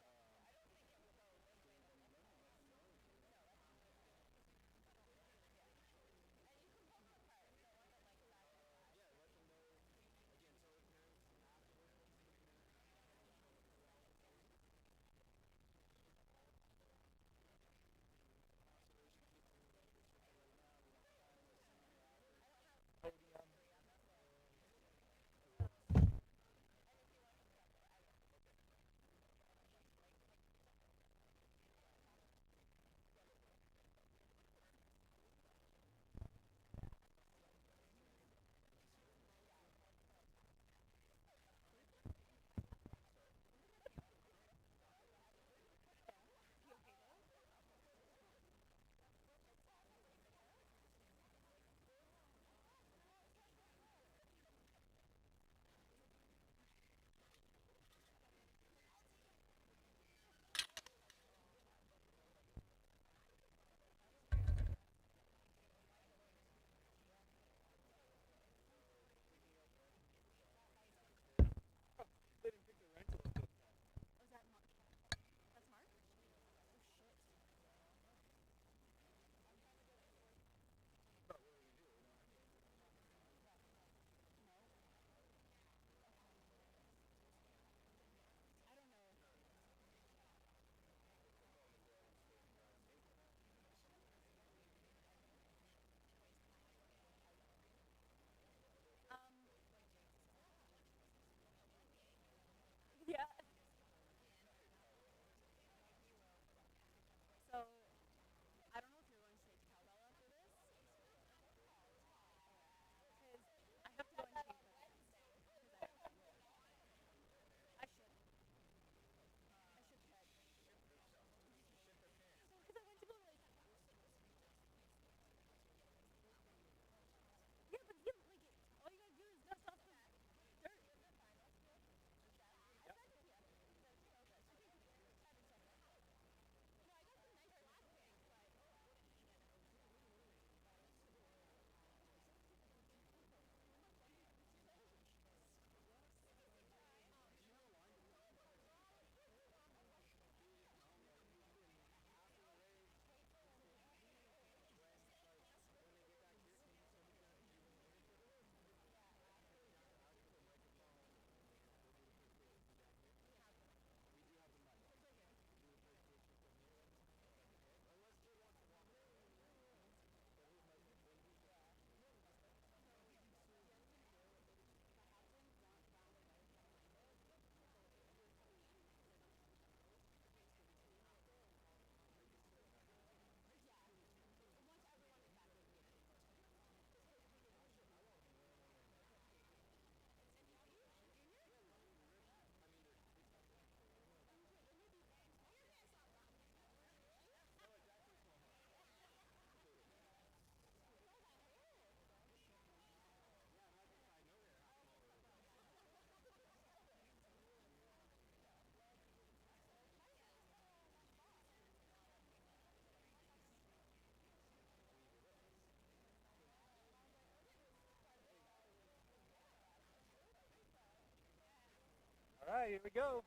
They didn't pick the rental up this time. Was that Mark? That's Mark? Oh shit. But what do we do? No. I don't know. Yeah. So, I don't know if you're going to take cowbell after this. Because I have to go and change my pants. Because I should. I should head. Because I went to go like. Yeah, but yeah, like all you gotta do is dust off the dirt. Yep. All right, here we go.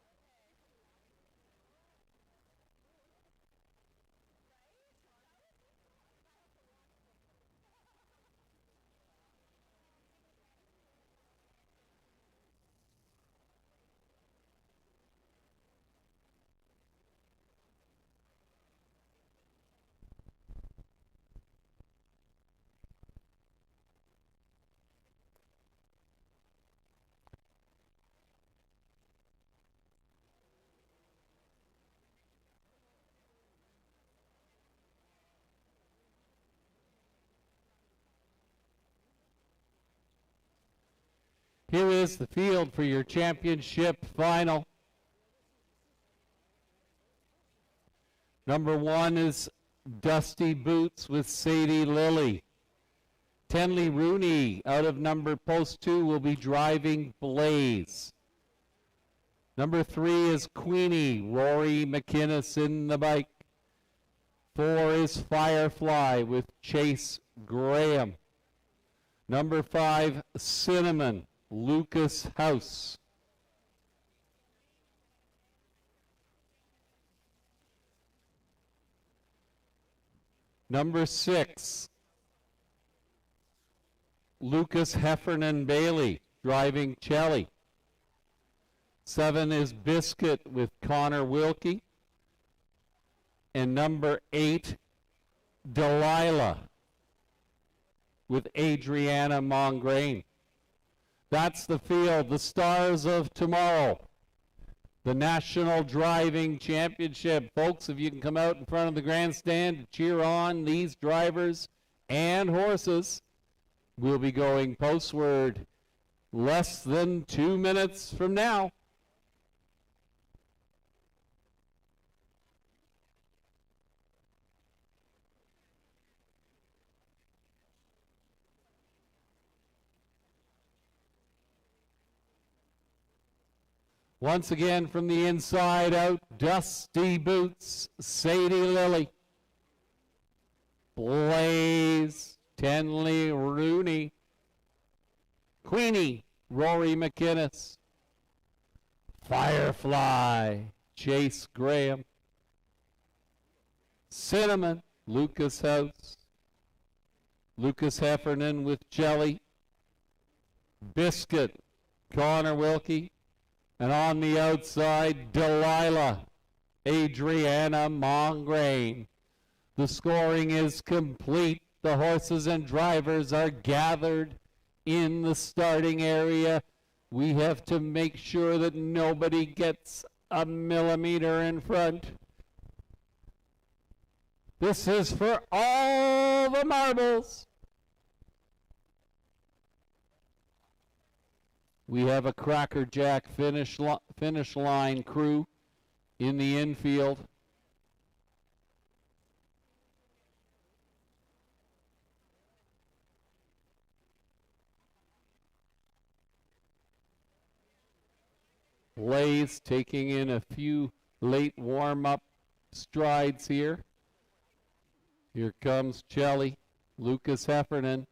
Here is the field for your championship final. Number 1 is Dusty Boots with Sadie Lilly. Tenley Rooney out of number post 2 will be driving Blaze. Number 3 is Queenie, Rory McInnes in the bike. 4 is Firefly with Chase Graham. Number 5, Cinnamon, Lucas House. Number 6, Lucas Heffernan Bailey, driving Chelly. 7 is Biscuit with Connor Wilkie. And number 8, Delilah with Adriana Mongrain. That's the field, the stars of tomorrow. The National Driving Championship. Folks, if you can come out in front of the grandstand to cheer on these drivers and horses, we'll be going postward less than 2 minutes from now. Once again from the inside out, Dusty Boots, Sadie Lilly, Blaze, Tenley Rooney, Queenie, Rory McInnes, Firefly, Chase Graham, Cinnamon, Lucas House, Lucas Heffernan with Jelly, Biscuit, Connor Wilkie, and on the outside, Delilah, Adriana Mongrain. The scoring is complete. The horses and drivers are gathered in the starting area. We have to make sure that nobody gets a millimeter in front. This is for all the marbles. We have a Cracker Jack finish line crew in the infield. Blaze taking in a few late warm-up strides here. Here comes Chelly, Lucas Heffernan.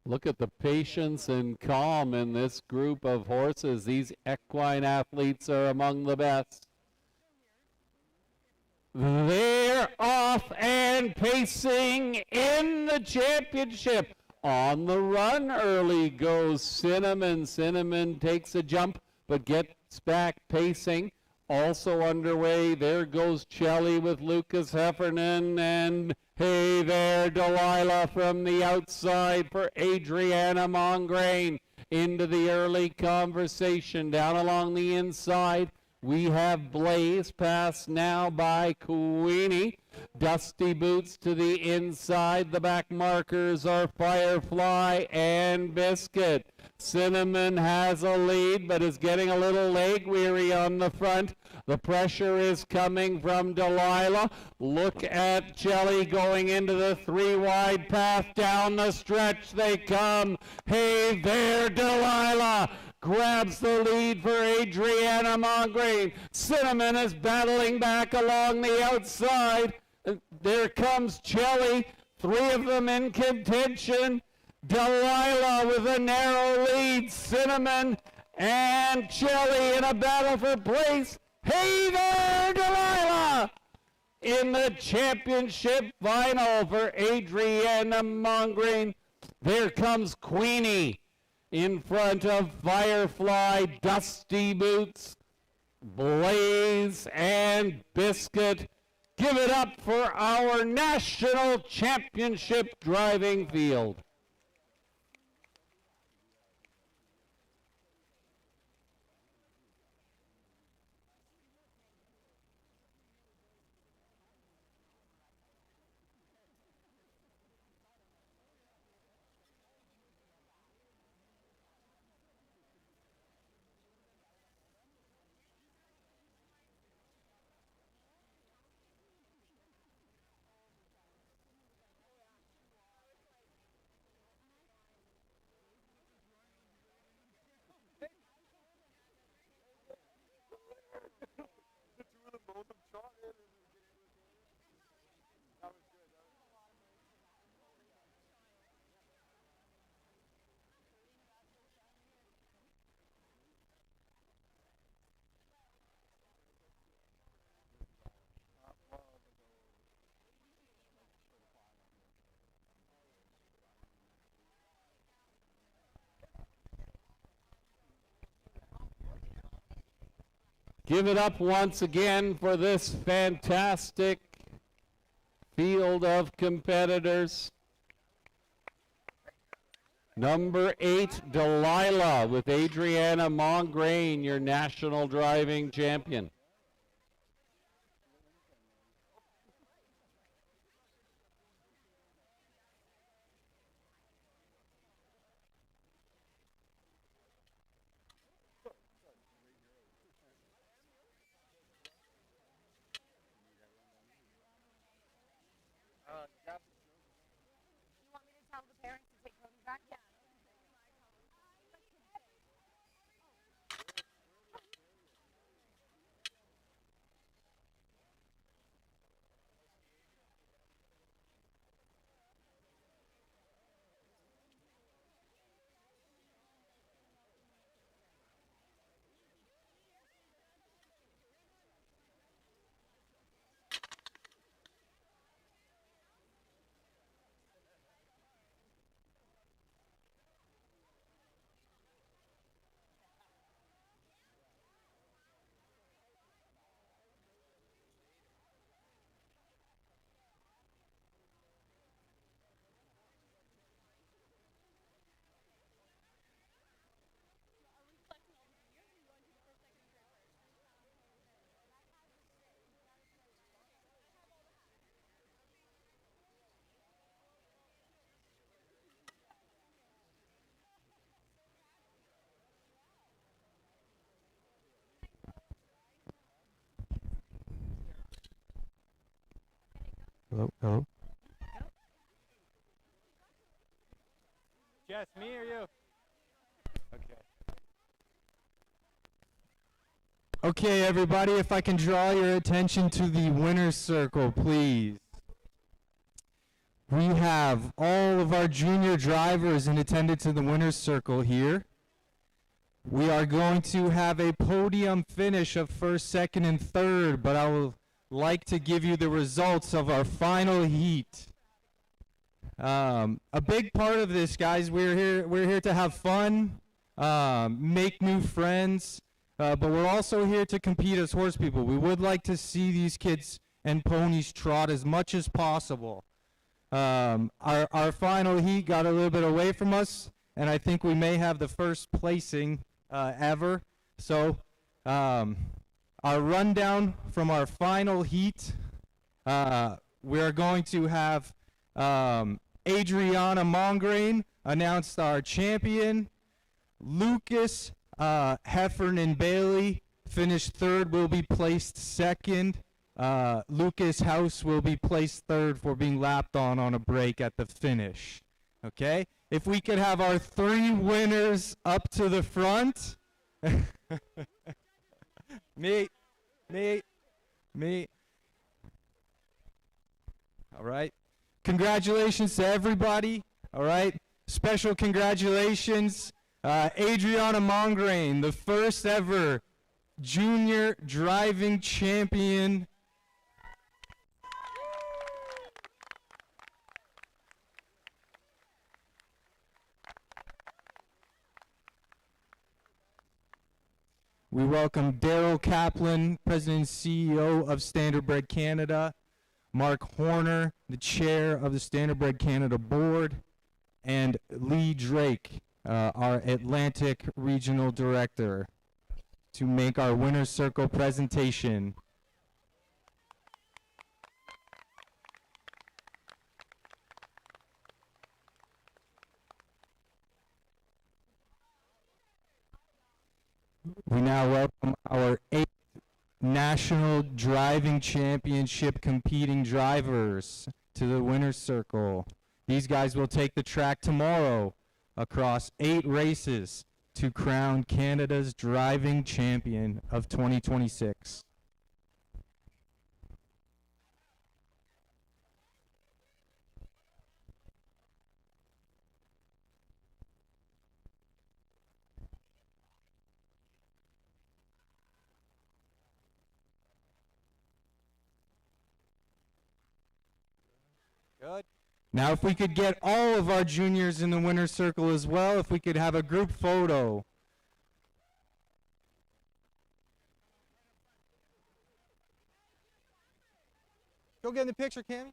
Look at the patience and calm in this group of horses. These equine athletes are among the best. They're off and pacing in the championship. On the run early goes Cinnamon. Cinnamon takes a jump but gets back pacing. Also underway, there goes Chelly with Lucas Heffernan, and hey there, Delilah from the outside for Adriana Mongrain into the early conversation. Down along the inside, we have Blaze passed now by Queenie. Dusty Boots to the inside. The back markers are Firefly and Biscuit. Cinnamon has a lead but is getting a little leg weary on the front. The pressure is coming from Delilah. Look at Jelly going into the 3-wide path. Down the stretch they come. Hey there, Delilah grabs the lead for Adriana Mongrain. Cinnamon is battling back along the outside. There comes Chelly, 3 of them in contention. Delilah with a narrow lead. Cinnamon and Chelly in a battle for place. Hey there, Delilah! In the championship final for Adriana Mongrain. There comes Queenie in front of Firefly, Dusty Boots, Blaze, and Biscuit. Give it up for our national championship driving field. Give it up once again for this fantastic field of competitors. Number 8, Delilah, with Adriana Mongrain, your national driving champion. You want me to tell the parents to take Cody back? Yeah. Hello, hello. Jess, me or you? Okay. Okay, everybody, if I can draw your attention to the winner's circle, please. We have all of our junior drivers in attendance in the winner's circle here. We are going to have a podium finish of first, second, and third, but I will like to give you the results of our final heat. A big part of this, guys, we're here to have fun, make new friends, but we're also here to compete as horse people. We would like to see these kids and ponies trot as much as possible. Our final heat got a little bit away from us, and I think we may have the first placing ever. So our rundown from our final heat, we are going to have Adriana Mongrain announced our champion. Lucas Heffernan Bailey finished third, will be placed second. Lucas House will be placed third for being lapped on a break at the finish. Okay? If we could have our 3 winners up to the front. Me. All right. Congratulations to everybody. All right. Special congratulations. Adriana Mongrain, the first ever junior driving champion. We welcome Daryl Kaplan, President and CEO of Standardbred Canada, Mark Horner, the Chair of the Standardbred Canada Board, and Lee Drake, our Atlantic Regional Director, to make our Winner's Circle presentation. We now welcome our 8th National Driving Championship competing drivers to the Winner's Circle. These guys will take the track tomorrow across 8 races to crown Canada's driving champion of 2026. Good. Now if we could get all of our juniors in the winner's circle as well, if we could have a group photo. Go get in the picture, Cammy.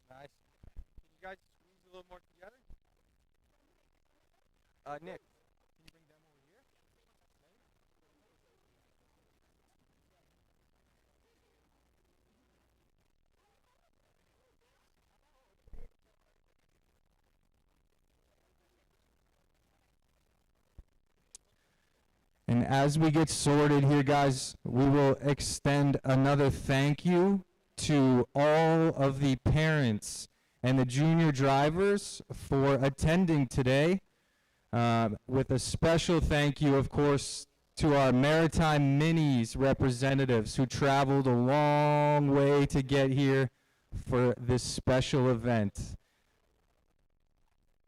Nice. Can you guys squeeze a little more together? Nick, can you bring them over here? And as we get sorted here, guys, we will extend another thank you to all of the parents and the junior drivers for attending today. With a special thank you, of course, to our Maritime Minis representatives who traveled a long way to get here for this special event.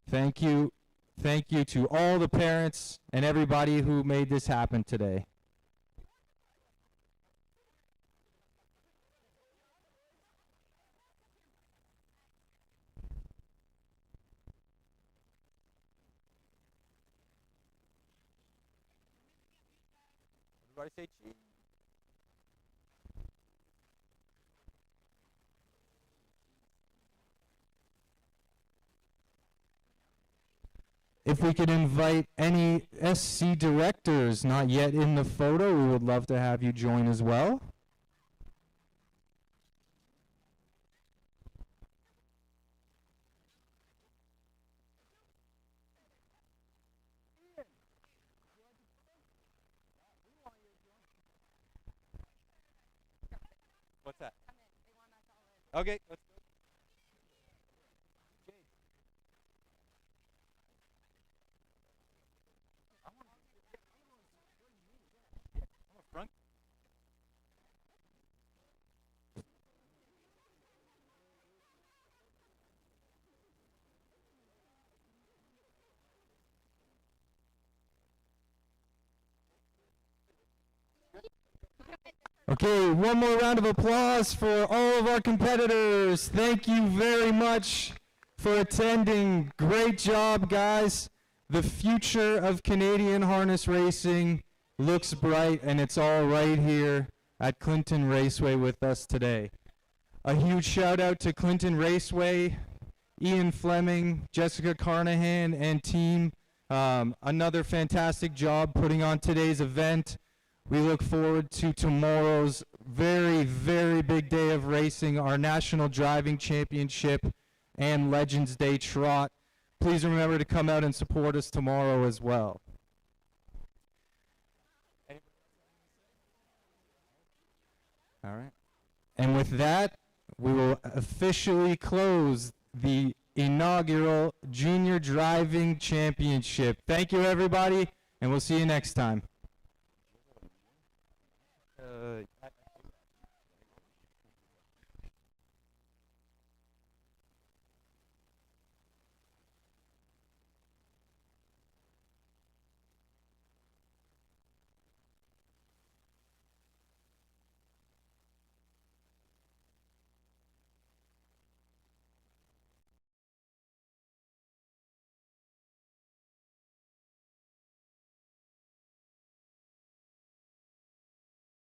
Thank you. Thank you to all the parents and everybody who made this happen today. Everybody say cheese. If we could invite any SC directors not yet in the photo, we would love to have you join as well. What's that? Okay, let's go. Jade. I'm a front. Okay, one more round of applause for all of our competitors. Thank you very much for attending. Great job, guys. The future of Canadian harness racing looks bright, and it's all right here at Clinton Raceway with us today. A huge shout out to Clinton Raceway, Ian Fleming, Jessica Carnahan, and team. Another fantastic job putting on today's event. We look forward to tomorrow's very, very big day of racing, our National Driving Championship and Legends Day Trot. Please remember to come out and support us tomorrow as well. All right. And with that, we will officially close the inaugural Junior Driving Championship. Thank you, everybody, and we'll see you next time.